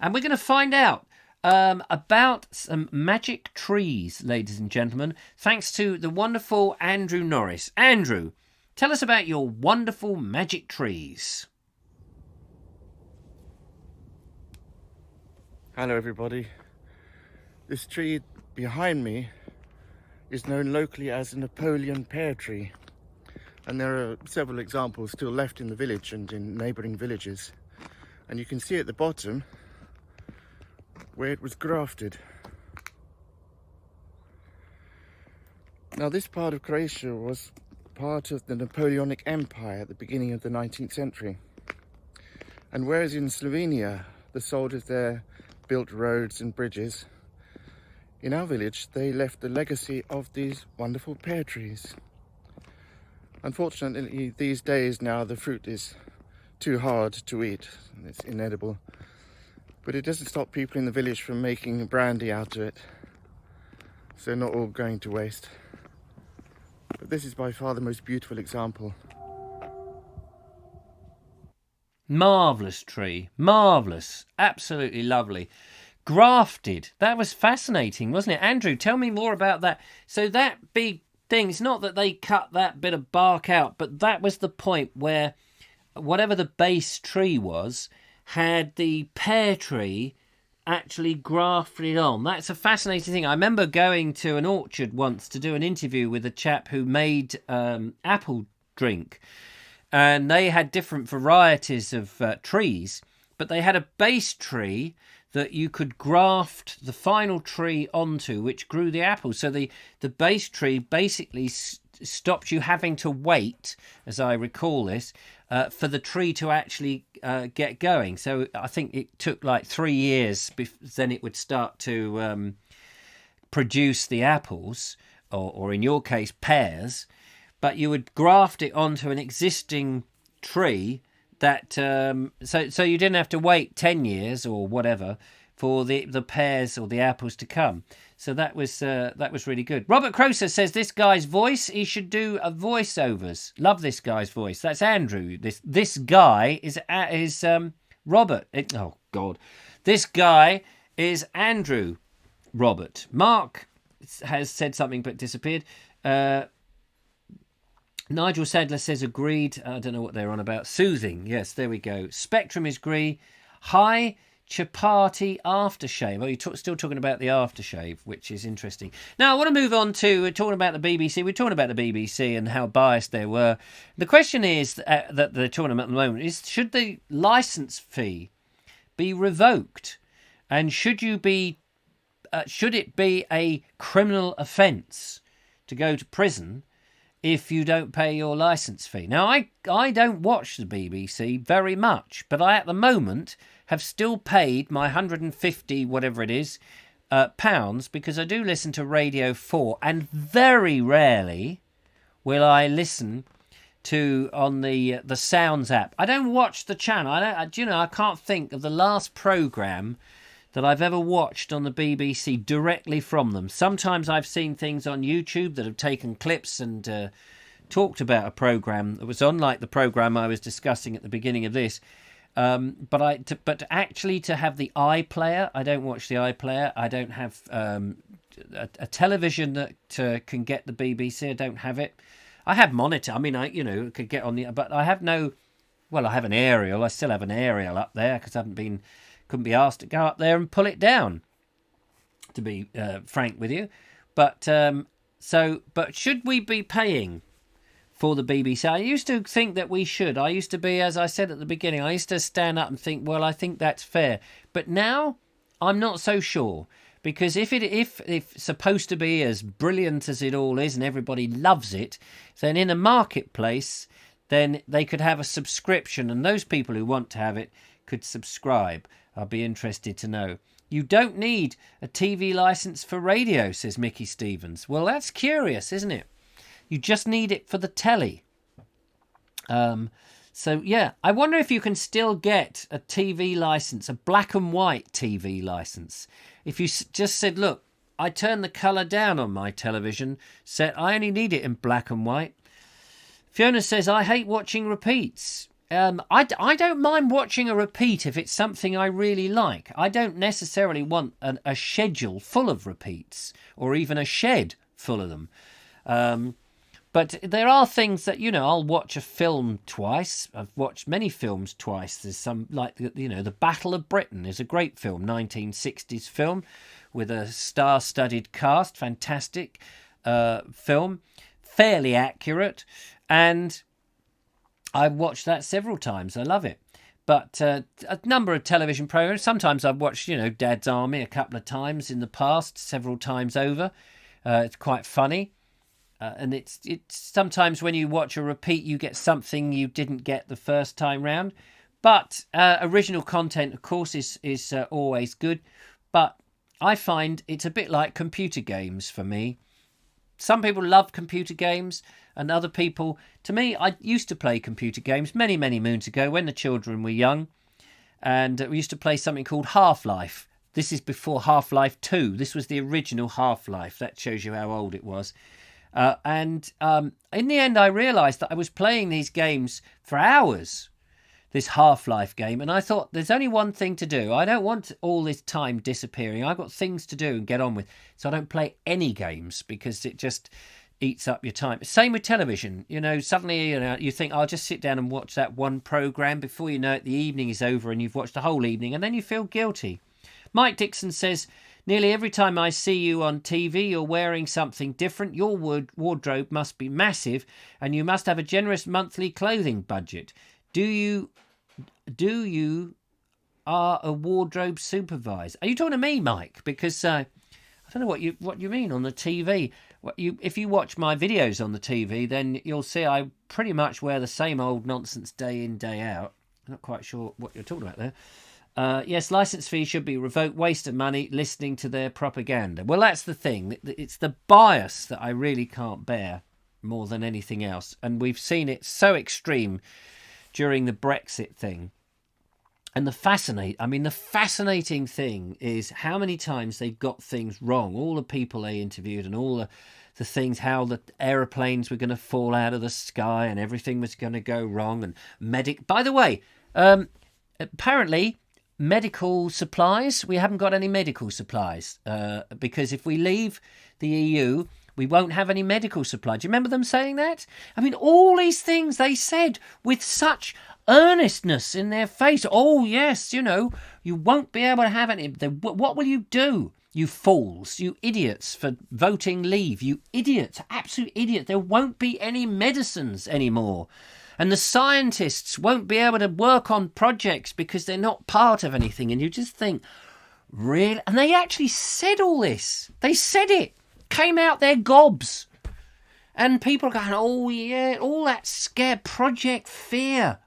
And we're going to find out about some magic trees, ladies and gentlemen, thanks to the wonderful Andrew Norris. Andrew, tell us about your wonderful magic trees. Hello everybody. This tree behind me is known locally as a Napoleon pear tree, and there are several examples still left in the village and in neighbouring villages, and you can see at the bottom where it was grafted. Now this part of Croatia was part of the Napoleonic Empire at the beginning of the 19th century. And whereas in Slovenia the soldiers there built roads and bridges, in our village they left the legacy of these wonderful pear trees. Unfortunately, these days now the fruit is too hard to eat, it's inedible, but it doesn't stop people in the village from making brandy out of it, so not all going to waste. But this is by far the most beautiful example. Marvellous tree, marvellous, absolutely lovely. Grafted, that was fascinating, wasn't it? Andrew, tell me more about that. So that big thing, it's not that they cut that bit of bark out, but that was the point where whatever the base tree was, had the pear tree actually grafted on. That's a fascinating thing. I remember going to an orchard once to do an interview with a chap who made apple drink, and they had different varieties of trees, but they had a base tree that you could graft the final tree onto, which grew the apples. So the base tree basically stopped you having to wait, as I recall this, for the tree to actually get going. So I think it took like 3 years, then it would start to produce the apples, or in your case, pears. But you would graft it onto an existing tree that so you didn't have to wait 10 years or whatever for the pears or the apples to come. So that was really good. Robert Croser says this guy's voice, he should do a voiceovers. Love this guy's voice. That's Andrew. This guy is Robert. Oh God, this guy is Andrew. Robert. Mark has said something but disappeared. Nigel Sadler says agreed. I don't know what they're on about. Soothing. Yes, there we go. Spectrum is grey. High chapati aftershave. Oh, you're still talking about the aftershave, which is interesting. Now, I want to move on to, we're talking about the BBC. We're talking about the BBC and how biased they were. The question is that they're talking about at the moment is, should the licence fee be revoked? And should it be a criminal offence to go to prison if you don't pay your licence fee? Now, I don't watch the BBC very much, but I, at the moment, have still paid my 150, whatever it is, pounds, because I do listen to Radio 4, and very rarely will I listen to on the Sounds app. I don't watch the channel. I can't think of the last programme that I've ever watched on the BBC directly from them. Sometimes I've seen things on YouTube that have taken clips and talked about a programme that was on, like the programme I was discussing at the beginning of this. But actually to have the iPlayer, I don't watch the iPlayer. I don't have a television that can get the BBC. I don't have it. I have monitor. I mean, I could get on the, but I have no. Well, I have an aerial. I still have an aerial up there because I couldn't be asked to go up there and pull it down, to be frank with you. But but should we be paying for the BBC? I used to think that we should. I used to be, as I said at the beginning, I used to stand up and think, well, I think that's fair. But now I'm not so sure, because if it's supposed to be as brilliant as it all is and everybody loves it, then in a marketplace, then they could have a subscription, and those people who want to have it could subscribe. I'll be interested to know. You don't need a TV licence for radio, says Mickey Stevens. Well, that's curious, isn't it? You just need it for the telly. So, yeah, I wonder if you can still get a TV licence, a black and white TV licence. If you just said, look, I turn the colour down on my television set, I only need it in black and white. Fiona says, I hate watching repeats. I don't mind watching a repeat if it's something I really like. I don't necessarily want a schedule full of repeats, or even a shed full of them. But there are things that, I'll watch a film twice. I've watched many films twice. There's some, like, The Battle of Britain is a great film, 1960s film with a star-studded cast, fantastic film, fairly accurate, and I've watched that several times. I love it. But a number of television programs, sometimes I've watched, Dad's Army a couple of times in the past, several times over. It's quite funny. and it's sometimes when you watch a repeat, you get something you didn't get the first time round. But original content, of course, is always good. But I find it's a bit like computer games for me. Some people love computer games, and other people, to me, I used to play computer games many, many moons ago when the children were young. And we used to play something called Half-Life. This is before Half-Life 2. This was the original Half-Life. That shows you how old it was. And in the end, I realised that I was playing these games for hours, this Half-Life game. And I thought, there's only one thing to do. I don't want all this time disappearing. I've got things to do and get on with. So I don't play any games because it just eats up your time. Same with television. Suddenly you think, I'll just sit down and watch that one programme. Before you know it, the evening is over and you've watched the whole evening, and then you feel guilty. Mike Dixon says, nearly every time I see you on TV, you're wearing something different. Your wardrobe must be massive, and you must have a generous monthly clothing budget. Do you are a wardrobe supervisor? Are you talking to me, Mike? Because I don't know what you mean on the TV. If you watch my videos on the TV, then you'll see I pretty much wear the same old nonsense day in, day out. I'm not quite sure what you're talking about there. Yes, licence fees should be revoked. Waste of money listening to their propaganda. Well, that's the thing. It's the bias that I really can't bear more than anything else. And we've seen it so extreme during the Brexit thing. And the fascinating thing is how many times they've got things wrong. All the people they interviewed and all the things, how the aeroplanes were going to fall out of the sky and everything was going to go wrong. And by the way, apparently medical supplies, we haven't got any medical supplies because if we leave the EU, we won't have any medical supply. Do you remember them saying that? I mean, all these things they said with such earnestness in their face. Oh, yes, you won't be able to have any. What will you do? You fools, you idiots, for voting leave. You idiots, absolute idiots. There won't be any medicines anymore. And the scientists won't be able to work on projects because they're not part of anything. And you just think, really? And they actually said all this. They said it. Came out their gobs. And people are going, oh, yeah, all that scare, Project Fear.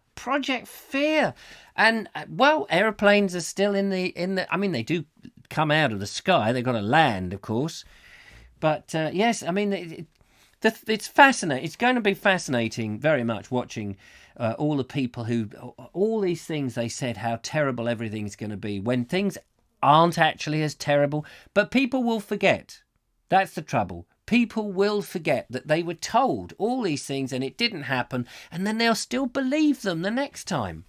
And, well, aeroplanes are still in the. I mean, they do come out of the sky. They've got to land, of course. But, yes, I mean, it's fascinating. It's going to be fascinating very much watching all the people all these things they said, how terrible everything's going to be when things aren't actually as terrible. But people will forget. That's the trouble. People will forget that they were told all these things and it didn't happen, and then they'll still believe them the next time.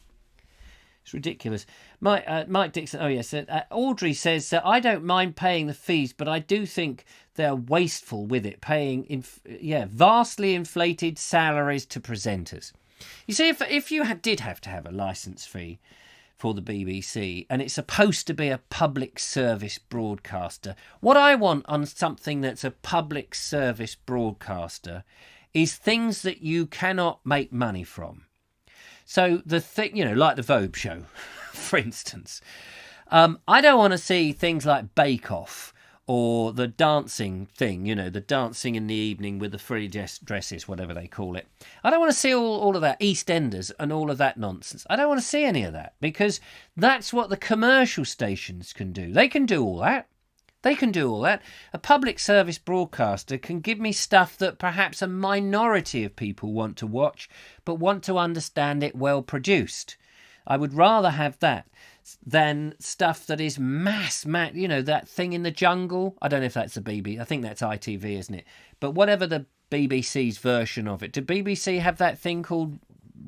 It's ridiculous. Mike Dixon, oh yes, Audrey says, I don't mind paying the fees, but I do think they're wasteful with it, paying vastly inflated salaries to presenters. You see, if you did have to have a licence fee for the BBC, and it's supposed to be a public service broadcaster. What I want on something that's a public service broadcaster is things that you cannot make money from. So the thing, like the Vobes show, for instance. I don't want to see things like Bake Off or the dancing thing, the dancing in the evening with the free dresses, whatever they call it. I don't want to see all of that, EastEnders and all of that nonsense. I don't want to see any of that because that's what the commercial stations can do. They can do all that. A public service broadcaster can give me stuff that perhaps a minority of people want to watch, but want to understand it well produced. I would rather have that than stuff that is mass, that thing in the jungle. I don't know if that's the BBC. I think that's ITV, isn't it? But whatever the BBC's version of it. Did BBC have that thing called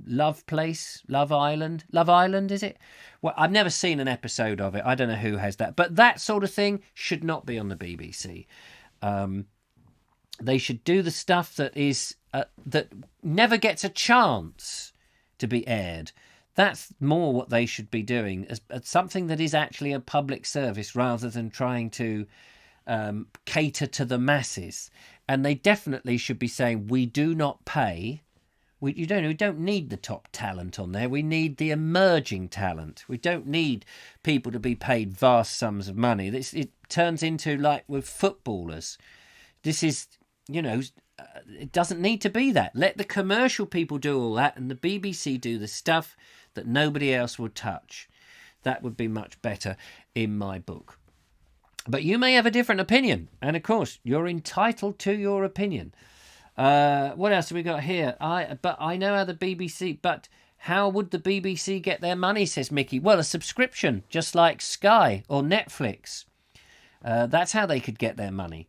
Love Island? Love Island, is it? Well, I've never seen an episode of it. I don't know who has that. But that sort of thing should not be on the BBC. They should do the stuff that is that never gets a chance to be aired. That's more what they should be doing, as something that is actually a public service rather than trying to cater to the masses. And they definitely should be saying, we do not pay. We don't need the top talent on there. We need the emerging talent. We don't need people to be paid vast sums of money. It turns into like with footballers. This is, it doesn't need to be that. Let the commercial people do all that, and the BBC do the stuff that nobody else will touch. That would be much better in my book. But you may have a different opinion, and of course, you're entitled to your opinion. What else have we got here? I know how the BBC, but how would the BBC get their money, says Mickey? Well, a subscription, just like Sky or Netflix. That's how they could get their money.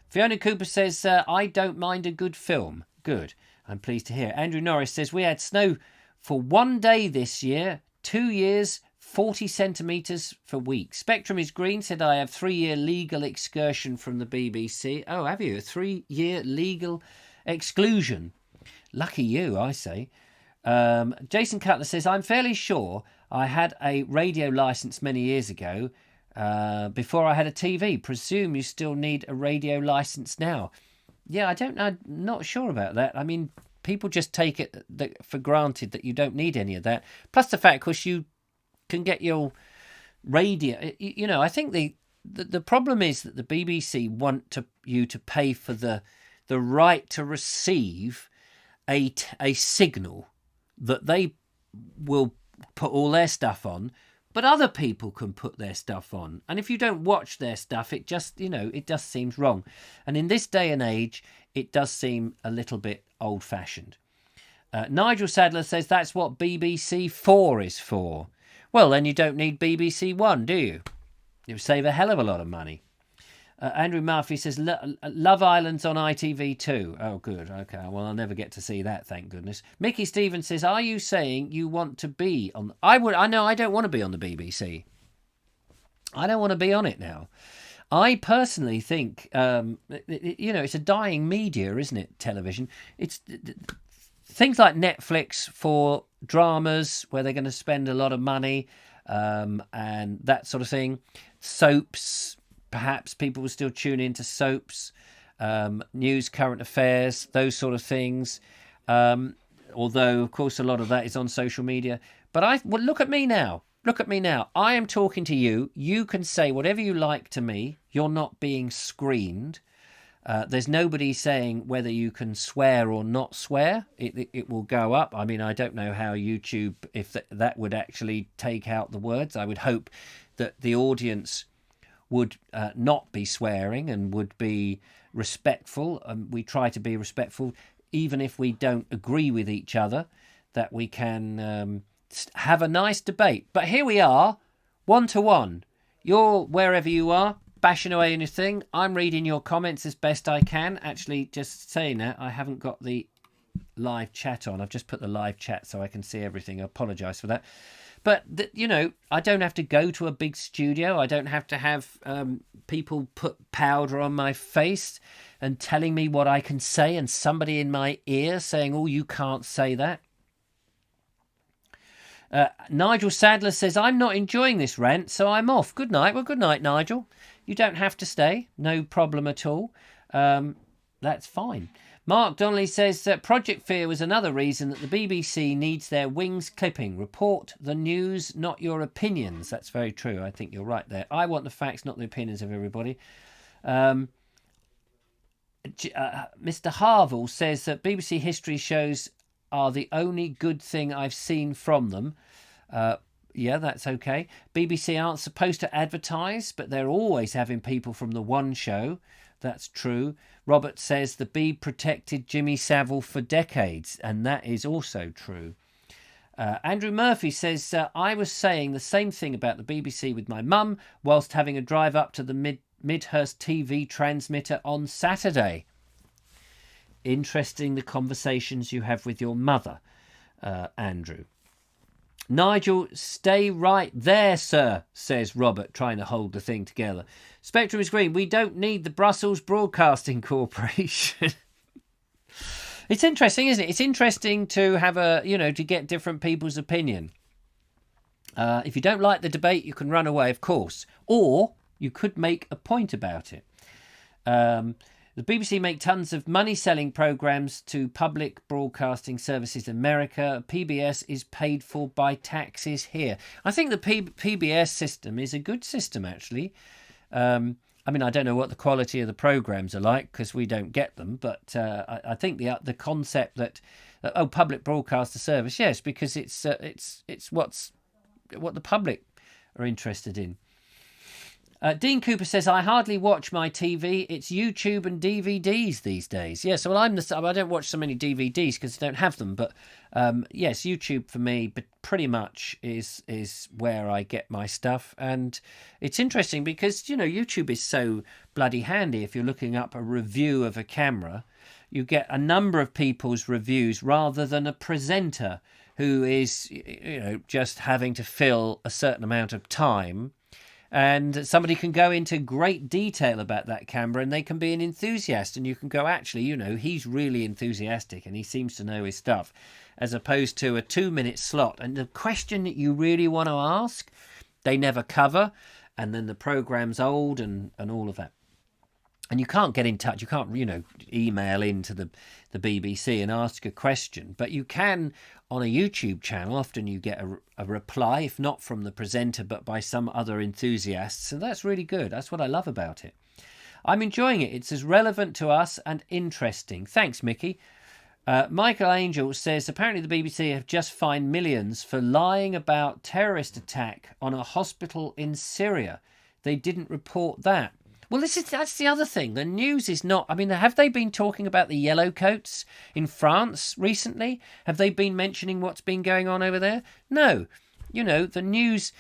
Fiona Cooper says, I don't mind a good film. Good. I'm pleased to hear. Andrew Norris says, we had snow for 1 day this year, 2 years, 40 centimetres for weeks. Spectrum is Green said, I have 3-year legal excursion from the BBC. Oh, have you? A 3-year legal exclusion. Lucky you, I say. Jason Cutler says, I'm fairly sure I had a radio licence many years ago before I had a TV. Presume you still need a radio licence now. Yeah, I'm not sure about that. I mean, people just take it for granted that you don't need any of that. Plus the fact, of course, you can get your radio. You know, I think the problem is that the BBC want you to pay for the right to receive a signal that they will put all their stuff on, but other people can put their stuff on. And if you don't watch their stuff, it just seems wrong. And in this day and age, it does seem a little bit old-fashioned. Nigel Sadler says that's what BBC 4 is for. Well, then you don't need BBC 1, do you? It would save a hell of a lot of money. Andrew Murphy says, Love Island's on ITV2. Oh, good. Okay. Well, I'll never get to see that, thank goodness. Mickey Stevens says, are you saying you want to be on... I don't want to be on the BBC. I don't want to be on it now. I personally think, it's a dying media, isn't it, television? It's things like Netflix for dramas where they're going to spend a lot of money and that sort of thing. Soaps... Perhaps people will still tune into soaps, news, current affairs, those sort of things. Although, of course, a lot of that is on social media. But look at me now. Look at me now. I am talking to you. You can say whatever you like to me. You're not being screened. There's nobody saying whether you can swear or not swear. It will go up. I mean, I don't know how YouTube, if that would actually take out the words. I would hope that the audience would not be swearing and would be respectful. We try to be respectful, even if we don't agree with each other, that we can have a nice debate. But here we are, 1-to-1. You're wherever you are, bashing away on your thing. I'm reading your comments as best I can. Actually, just saying that, I haven't got the live chat on. I've just put the live chat so I can see everything. I apologise for that. But, I don't have to go to a big studio. I don't have to have people put powder on my face and telling me what I can say and somebody in my ear saying, oh, you can't say that. Nigel Sadler says, I'm not enjoying this rant, so I'm off. Good night. Well, good night, Nigel. You don't have to stay. No problem at all. That's fine. Mark Donnelly says that Project Fear was another reason that the BBC needs their wings clipping. Report the news, not your opinions. That's very true. I think you're right there. I want the facts, not the opinions of everybody. Mr. Harville says that BBC history shows are the only good thing I've seen from them. Yeah, that's okay. BBC aren't supposed to advertise, but they're always having people from the One Show. That's true. Robert says the Beeb protected Jimmy Savile for decades, and that is also true. Andrew Murphy says, I was saying the same thing about the BBC with my mum whilst having a drive up to the Midhurst TV transmitter on Saturday. Interesting, the conversations you have with your mother, Andrew. Nigel, stay right there, sir, says Robert, trying to hold the thing together. Spectrum is Green. We don't need the Brussels Broadcasting Corporation. It's interesting, isn't it? It's interesting to have to get different people's opinion. If you don't like the debate, you can run away, of course. Or you could make a point about it. The BBC make tons of money selling programmes to public broadcasting services in America. PBS is paid for by taxes here. I think the PBS system is a good system, actually. I I mean, I don't know what the quality of the programs are like because we don't get them, but I think the concept that public broadcaster service, yes, because it's what the public are interested in. Dean Cooper says, I hardly watch my TV. It's YouTube and DVDs these days. Yes, well, I don't watch so many DVDs because I don't have them. But yes, YouTube for me pretty much is where I get my stuff. And it's interesting because, YouTube is so bloody handy. If you're looking up a review of a camera, you get a number of people's reviews rather than a presenter who is, just having to fill a certain amount of time. And somebody can go into great detail about that camera and they can be an enthusiast, and you can go, actually, he's really enthusiastic and he seems to know his stuff, as opposed to a 2-minute slot. And the question that you really want to ask, they never cover, and then the program's old and all of that. And you can't get in touch. You can't, email into the BBC and ask a question. But you can on a YouTube channel. Often you get a reply, if not from the presenter, but by some other enthusiasts. So that's really good. That's what I love about it. I'm enjoying it. It's as relevant to us and interesting. Thanks, Mickey. Michael Angel says, apparently the BBC have just fined millions for lying about terrorist attack on a hospital in Syria. They didn't report that. Well, that's the other thing. The news is not... I mean, have they been talking about the yellow coats in France recently? Have they been mentioning what's been going on over there? No. The news...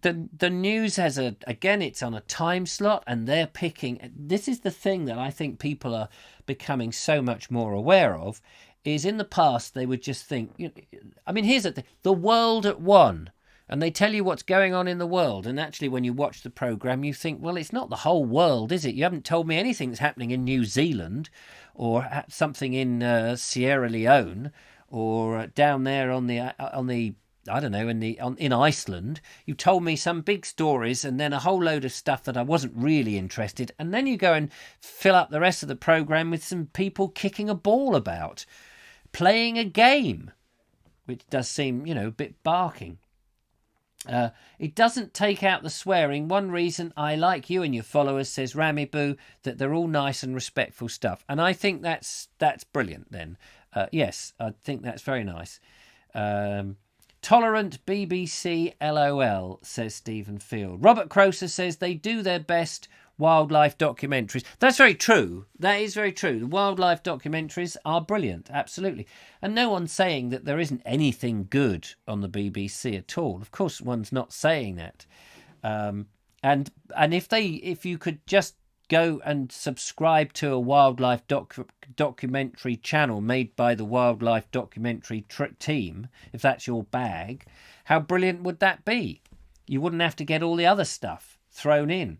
The news has it's on a time slot, and they're picking... This is the thing that I think people are becoming so much more aware of, is in the past they would just think... I mean, here's the thing. The world at one... And they tell you what's going on in the world. And actually, when you watch the programme, you think, well, it's not the whole world, is it? You haven't told me anything that's happening in New Zealand or something in Sierra Leone or down there on the I don't know, in Iceland. You told me some big stories and then a whole load of stuff that I wasn't really interested. And then you go and fill up the rest of the programme with some people kicking a ball about, playing a game, which does seem, a bit barking. It doesn't take out the swearing. One reason I like you and your followers, says Rami Boo, that they're all nice and respectful stuff. And I think that's brilliant then. Yes, I think that's very nice. Tolerant BBC LOL, says Stephen Field. Robert Croser says they do their best wildlife documentaries. That's very true. That is very true. The wildlife documentaries are brilliant, absolutely. And no one's saying that there isn't anything good on the BBC at all. Of course, one's not saying that. And if you could just go and subscribe to a wildlife documentary channel made by the wildlife documentary team, if that's your bag, how brilliant would that be? You wouldn't have to get all the other stuff thrown in.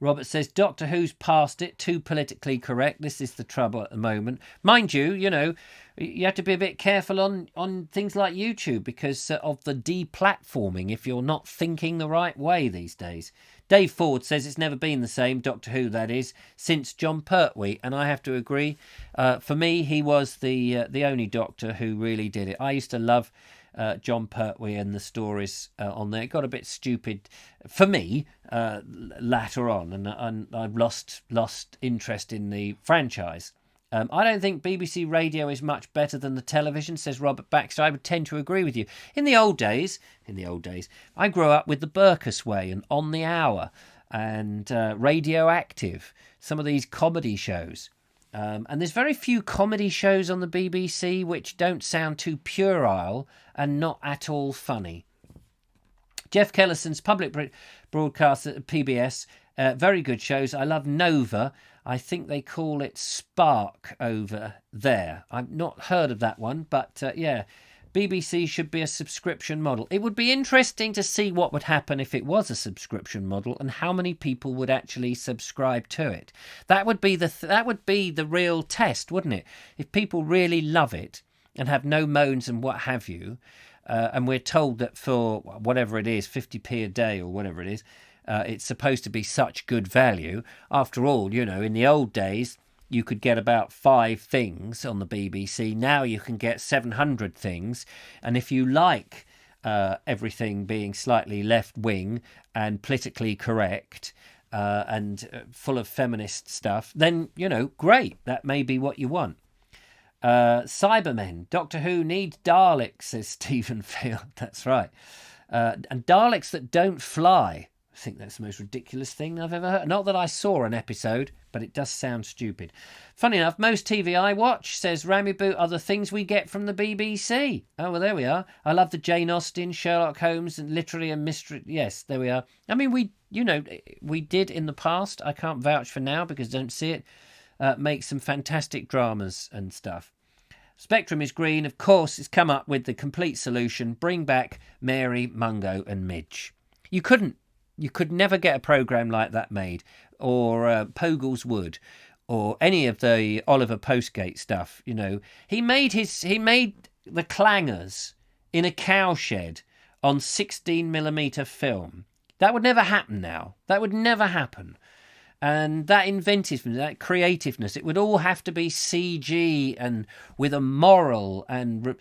Robert says, Doctor Who's past it, too politically correct. This is the trouble at the moment. Mind you, you have to be a bit careful on things like YouTube because of the deplatforming if you're not thinking the right way these days. Dave Ford says it's never been the same, Doctor Who that is, since John Pertwee, and I have to agree. For me, he was the only Doctor who really did it. I used to love John Pertwee and the stories on there. It got a bit stupid for me later on, and I've lost interest in the franchise. I don't think BBC Radio is much better than the television, says Robert Baxter. I would tend to agree with you. In the old days, I grew up with the Burkus Way and On the Hour and Radioactive, some of these comedy shows. And there's very few comedy shows on the BBC which don't sound too puerile and not at all funny. Jeff Kellerson's public broadcast at PBS, very good shows. I love Nova. I think they call it Spark over there. I've not heard of that one, but yeah, BBC should be a subscription model. It would be interesting to see what would happen if it was a subscription model and how many people would actually subscribe to it. That would be the real test, wouldn't it? If people really love it and have no moans and what have you, and we're told that for whatever it is, 50p a day or whatever it is, it's supposed to be such good value. After all, in the old days, you could get about 5 things on the BBC. Now you can get 700 things. And if you like everything being slightly left-wing and politically correct and full of feminist stuff, then, great. That may be what you want. Cybermen. Doctor Who needs Daleks, says Stephen Field. That's right. And Daleks that don't fly. I think that's the most ridiculous thing I've ever heard. Not that I saw an episode, but it does sound stupid. Funny enough, most TV I watch, says Ramiboot, are the things we get from the BBC. Oh, well, there we are. I love the Jane Austen, Sherlock Holmes, and literary and mystery. Yes, there we are. I mean, we did in the past. I can't vouch for now because I don't see it. Make some fantastic dramas and stuff. Spectrum is green. Of course, it's come up with the complete solution. Bring back Mary, Mungo and Midge. You could never get a programme like that made. Or Pogle's Wood. Or any of the Oliver Postgate stuff, He made the clangers in a cowshed on 16mm film. That would never happen now. That would never happen. And that inventiveness, that creativeness, it would all have to be CG and with a moral and,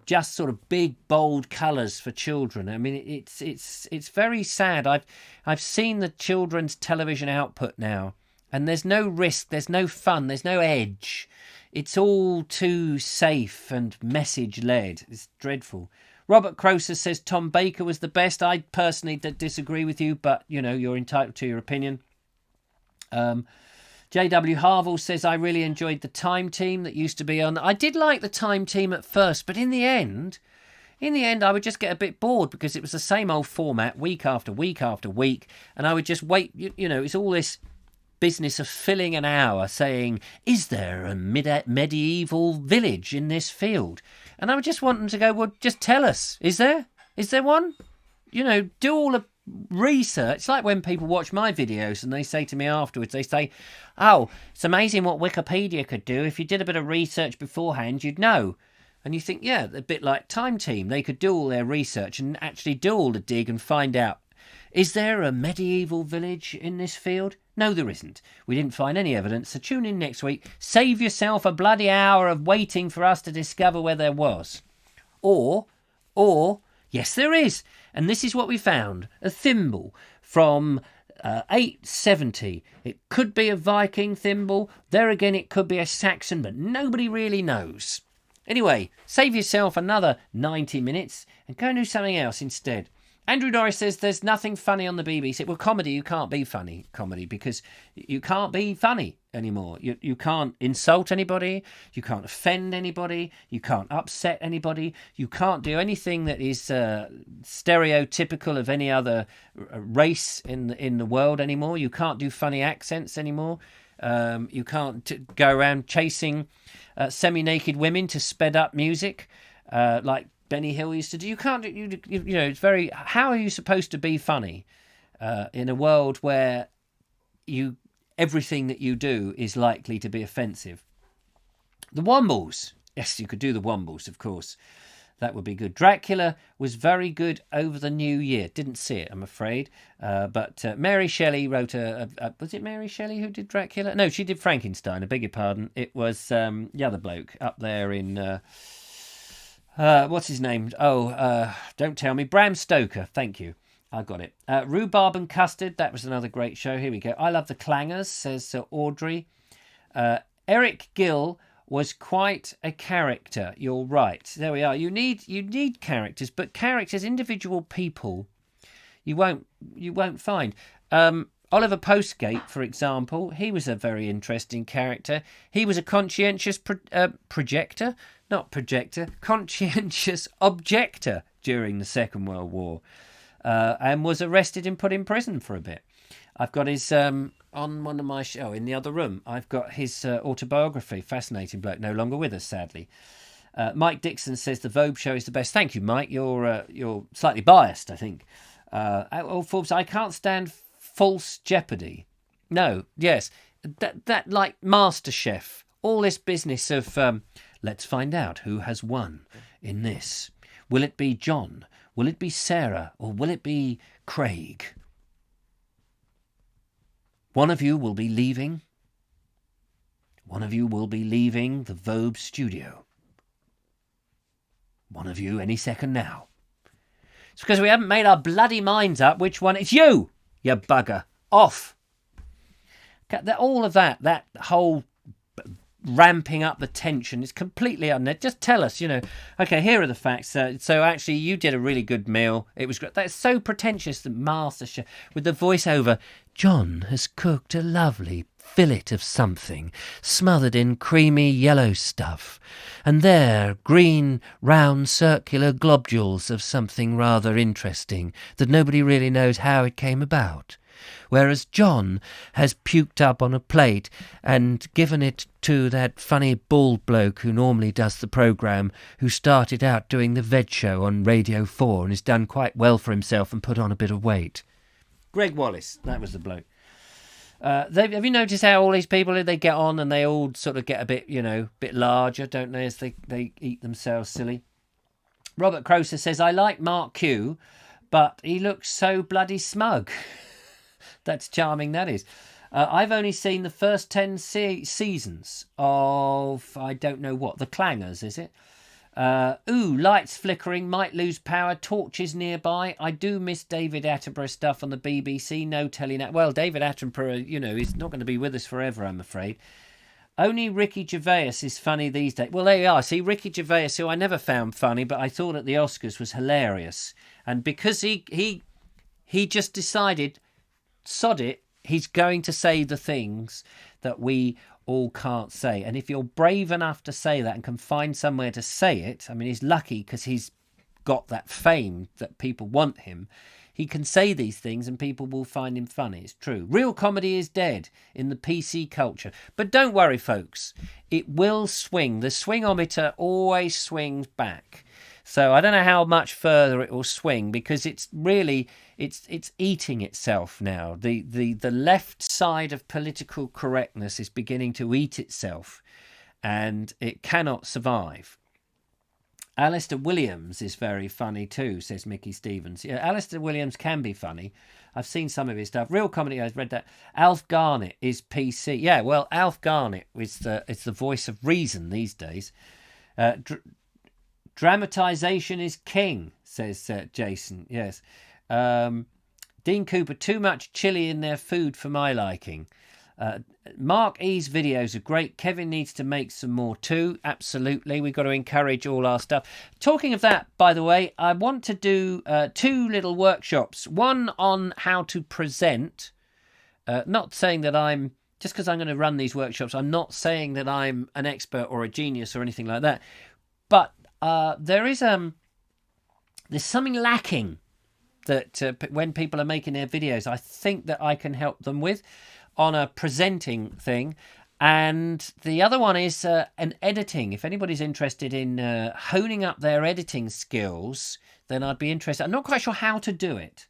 just sort of big, bold colours for children. I mean, it's very sad. I've seen the children's television output now, and there's no risk, there's no fun, there's no edge. It's all too safe and message-led. It's dreadful. Robert Croser says Tom Baker was the best. I personally disagree with you, but, you're entitled to your opinion. J.W. Harville says, I really enjoyed the Time Team that used to be on. I did like the Time Team at first, but in the end, I would just get a bit bored because it was the same old format week after week after week. And I would just wait. It's all this business of filling an hour saying, is there a medieval village in this field? And I would just want them to go, well, just tell us. Is there one? Do all the research. It's like when people watch my videos and they say to me afterwards, they say, oh, it's amazing what Wikipedia could do. If you did a bit of research beforehand, you'd know. And you think, yeah, a bit like Time Team. They could do all their research and actually do all the dig and find out, is there a medieval village in this field? No, there isn't. We didn't find any evidence, so tune in next week. Save yourself a bloody hour of waiting for us to discover where there was. Or, yes, there is. And this is what we found. A thimble from 870. It could be a Viking thimble. There again, it could be a Saxon, but nobody really knows. Anyway, save yourself another 90 minutes and go and do something else instead. Andrew Norris says there's nothing funny on the BBC. Well, comedy, you can't be funny, because you can't be funny anymore. You can't insult anybody. You can't offend anybody. You can't upset anybody. You can't do anything that is stereotypical of any other race in the world anymore. You can't do funny accents anymore. You can't go around chasing semi-naked women to sped up music like Benny Hill used to do. You can't. It's very. How are you supposed to be funny in a world where everything that you do is likely to be offensive? The Wombles. Yes, you could do the Wombles, of course. That would be good. Dracula was very good over the New Year. Didn't see it, I'm afraid. But Mary Shelley wrote was it Mary Shelley who did Dracula? No, she did Frankenstein. I beg your pardon. It was the other bloke up there in. What's his name? Don't tell me. Bram Stoker. Thank you. I got it. Rhubarb and Custard. That was another great show. Here we go. I love the Clangers, says Audrey. Eric Gill was quite a character. You're right. There we are. You need characters, but characters, individual people, you won't find. Oliver Postgate, for example, he was a very interesting character. He was a conscientious conscientious objector during the Second World War, and was arrested and put in prison for a bit. I've got his, on one of my in the other room, I've got his autobiography. Fascinating bloke, no longer with us, sadly. Mike Dixon says the Vobes show is the best. Thank you, Mike. You're slightly biased, I think. Forbes, I can't stand false jeopardy. No, yes, that like MasterChef. All this business of let's find out who has won in this. Will it be John? Will it be Sarah? Or will it be Craig? One of you will be leaving. One of you will be leaving the Vobes studio. One of you any second now. It's because we haven't made our bloody minds up which one. It's you bugger. Off. All of that whole ramping up the tension is completely unnecessary. Just tell us, okay, here are the facts. So actually, you did a really good meal. It was great. That's so pretentious, the MasterChef, with the voiceover. John has cooked a lovely fillet of something, smothered in creamy yellow stuff. And there, green, round, circular globules of something rather interesting that nobody really knows how it came about. Whereas John has puked up on a plate and given it to that funny bald bloke who normally does the programme, who started out doing the veg show on Radio 4 and has done quite well for himself and put on a bit of weight. Greg Wallace, that was the bloke. Have you noticed how all these people, they get on and they all sort of get a bit, bit larger, don't they, as they eat themselves silly? Robert Croser says, I like Mark Q, but he looks so bloody smug. That's charming, that is. I've only seen the first 10 seasons of, I don't know what, The Clangers, is it? Lights flickering, might lose power, torches nearby. I do miss David Attenborough stuff on the BBC, no telling that. Well, David Attenborough, he's not going to be with us forever, I'm afraid. Only Ricky Gervais is funny these days. Well, there you are. See, Ricky Gervais, who I never found funny, but I thought at the Oscars was hilarious. And because he just decided, sod it, he's going to say the things that we all can't say. And if you're brave enough to say that and can find somewhere to say it, I mean, he's lucky because he's got that fame that people want him. He can say these things and people will find him funny. It's true. Real comedy is dead in the PC culture. But don't worry, folks. It will swing. The swingometer always swings back. So I don't know how much further it will swing because it's really, it's eating itself now. The left side of political correctness is beginning to eat itself and it cannot survive. Alistair Williams is very funny too, says Mickey Stevens. Yeah, Alistair Williams can be funny. I've seen some of his stuff. Real comedy, I've read that. Alf Garnett is PC. Yeah, well, Alf Garnett is the voice of reason these days. Dramatisation is king, says Jason. Yes. Dean Cooper, too much chili in their food for my liking. Mark E's videos are great. Kevin needs to make some more too. Absolutely. We've got to encourage all our stuff. Talking of that, by the way, I want to do 2 little workshops. One on how to present. Not saying that I'm, just because I'm going to run these workshops, I'm not saying that I'm an expert or a genius or anything like that. But there's something lacking that when people are making their videos, I think that I can help them with on a presenting thing. And the other one is an editing. If anybody's interested in honing up their editing skills, then I'd be interested. I'm not quite sure how to do it.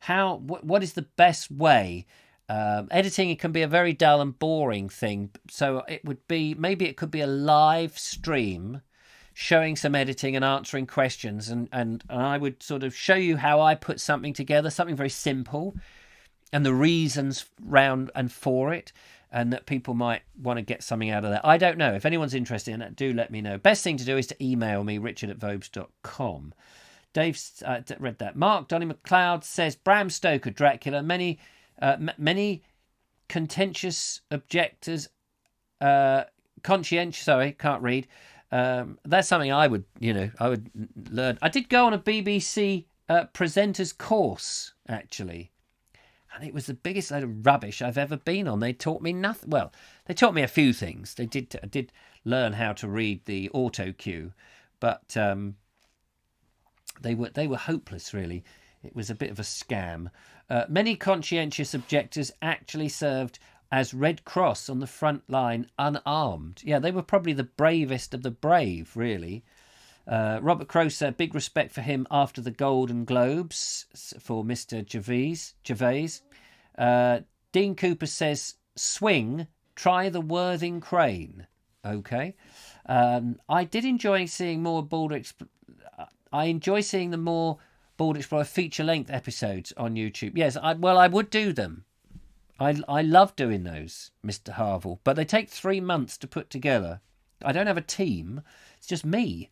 What is the best way? Editing, it can be a very dull and boring thing. So maybe it could be a live stream showing some editing and answering questions, and I would sort of show you how I put something together, something very simple, and the reasons round and for it, and that people might want to get something out of that. I don't know. If anyone's interested in that, do let me know. Best thing to do is to email me, richard@vobes.com. Dave's read that. Mark Donny McLeod says, Bram Stoker, Dracula, many contentious objectors, conscientious, sorry, can't read. That's something I would learn. I did go on a BBC presenter's course, actually. And it was the biggest load of rubbish I've ever been on. They taught me nothing. Well, they taught me a few things. I did learn how to read the auto cue, but they were hopeless, really. It was a bit of a scam. Many conscientious objectors actually served as Red Cross on the front line unarmed. Yeah, they were probably the bravest of the brave, really. Robert Croser, big respect for him after the Golden Globes for Mr. Gervais. Dean Cooper says, swing, try the Worthing Crane. Okay. I did enjoy seeing more I enjoy seeing the more Bald Explorer feature-length episodes on YouTube. Yes, I would do them. I love doing those, Mr. Harville, but they take 3 months to put together. I don't have a team. It's just me.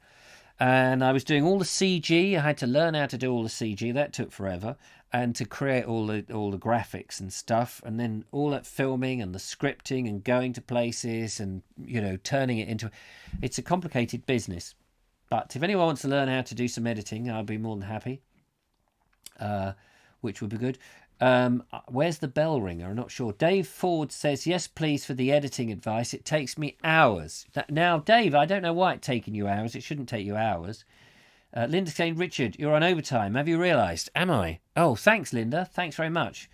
And I was doing all the CG. I had to learn how to do all the CG. That took forever. And to create all the graphics and stuff. And then all that filming and the scripting and going to places and, turning it into... It's a complicated business. But if anyone wants to learn how to do some editing, I'll be more than happy. Which would be good. Where's the bell ringer? I'm not sure. Dave Ford says, yes, please, for the editing advice. It takes me hours. Now, Dave, I don't know why it's taking you hours. It shouldn't take you hours. Linda's saying, Richard, you're on overtime. Have you realised? Am I? Oh, thanks, Linda. Thanks very much.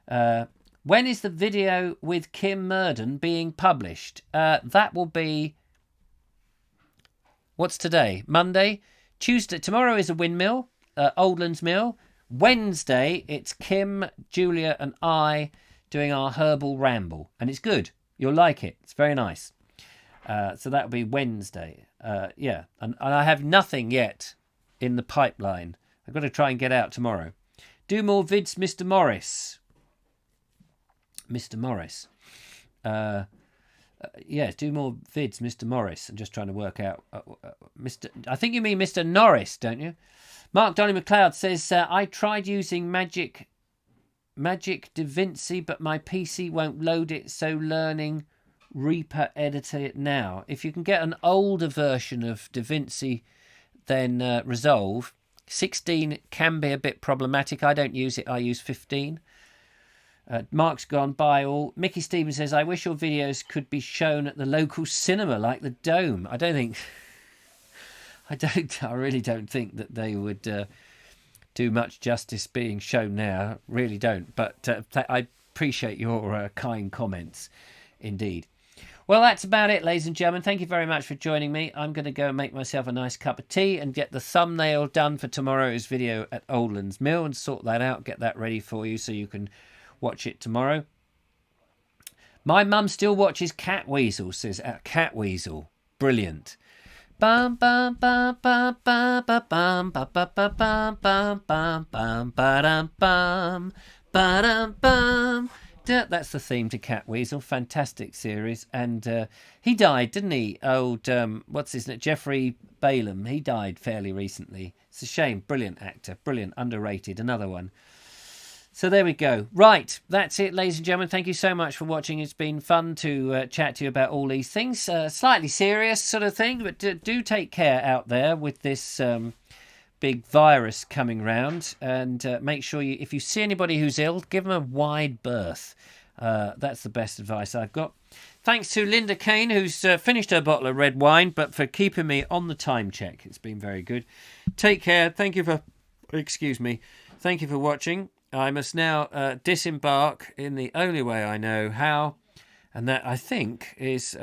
When is the video with Kim Murden being published? That will be... What's today? Monday? Tuesday? Tomorrow is a windmill, Oldlands Mill. Wednesday, it's Kim, Julia and I doing our herbal ramble. And it's good. You'll like it. It's very nice. So that'll be Wednesday. Yeah. And I have nothing yet in the pipeline. I've got to try and get out tomorrow. Do more vids, Mr. Morris. Mr. Morris. Yeah, do more vids, Mr. Morris. I'm just trying to work out. I think you mean Mr. Norris, don't you? Mark Donny McLeod says, I tried using Magic DaVinci, but my PC won't load it, so learning Reaper Editor it now. If you can get an older version of DaVinci, then Resolve. 16 can be a bit problematic. I don't use it. I use 15. Mark's gone by all. Mickey Stevens says, I wish your videos could be shown at the local cinema like the Dome. I really don't think that they would do much justice being shown now. Really don't. But I appreciate your kind comments, indeed. Well, that's about it, ladies and gentlemen. Thank you very much for joining me. I'm going to go and make myself a nice cup of tea and get the thumbnail done for tomorrow's video at Oldlands Mill and sort that out, get that ready for you so you can watch it tomorrow. My mum still watches Catweasel, says Catweasel. Brilliant. Bum bum bum bum bum bum bum bum bum bum bum bum bum bum bum bum. That's the theme to Catweasel. Fantastic series. And he died, didn't he? Old, what's his name? Jeffrey Balaam. He died fairly recently. It's a shame. Brilliant actor. Brilliant. Underrated. Another one. So there we go. Right, that's it, ladies and gentlemen. Thank you so much for watching. It's been fun to chat to you about all these things. Slightly serious sort of thing, but do take care out there with this big virus coming round. And make sure if you see anybody who's ill, give them a wide berth. That's the best advice I've got. Thanks to Linda Kane, who's finished her bottle of red wine, but for keeping me on the time check. It's been very good. Take care. Thank you for... Excuse me. Thank you for watching. I must now disembark in the only way I know how, and that I think is,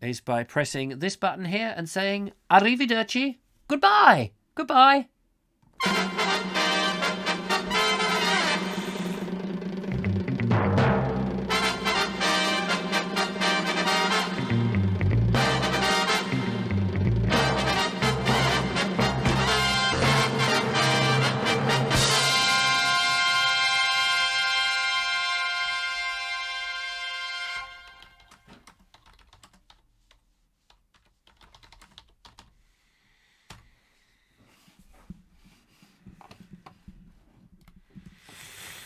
is by pressing this button here and saying arrivederci, goodbye.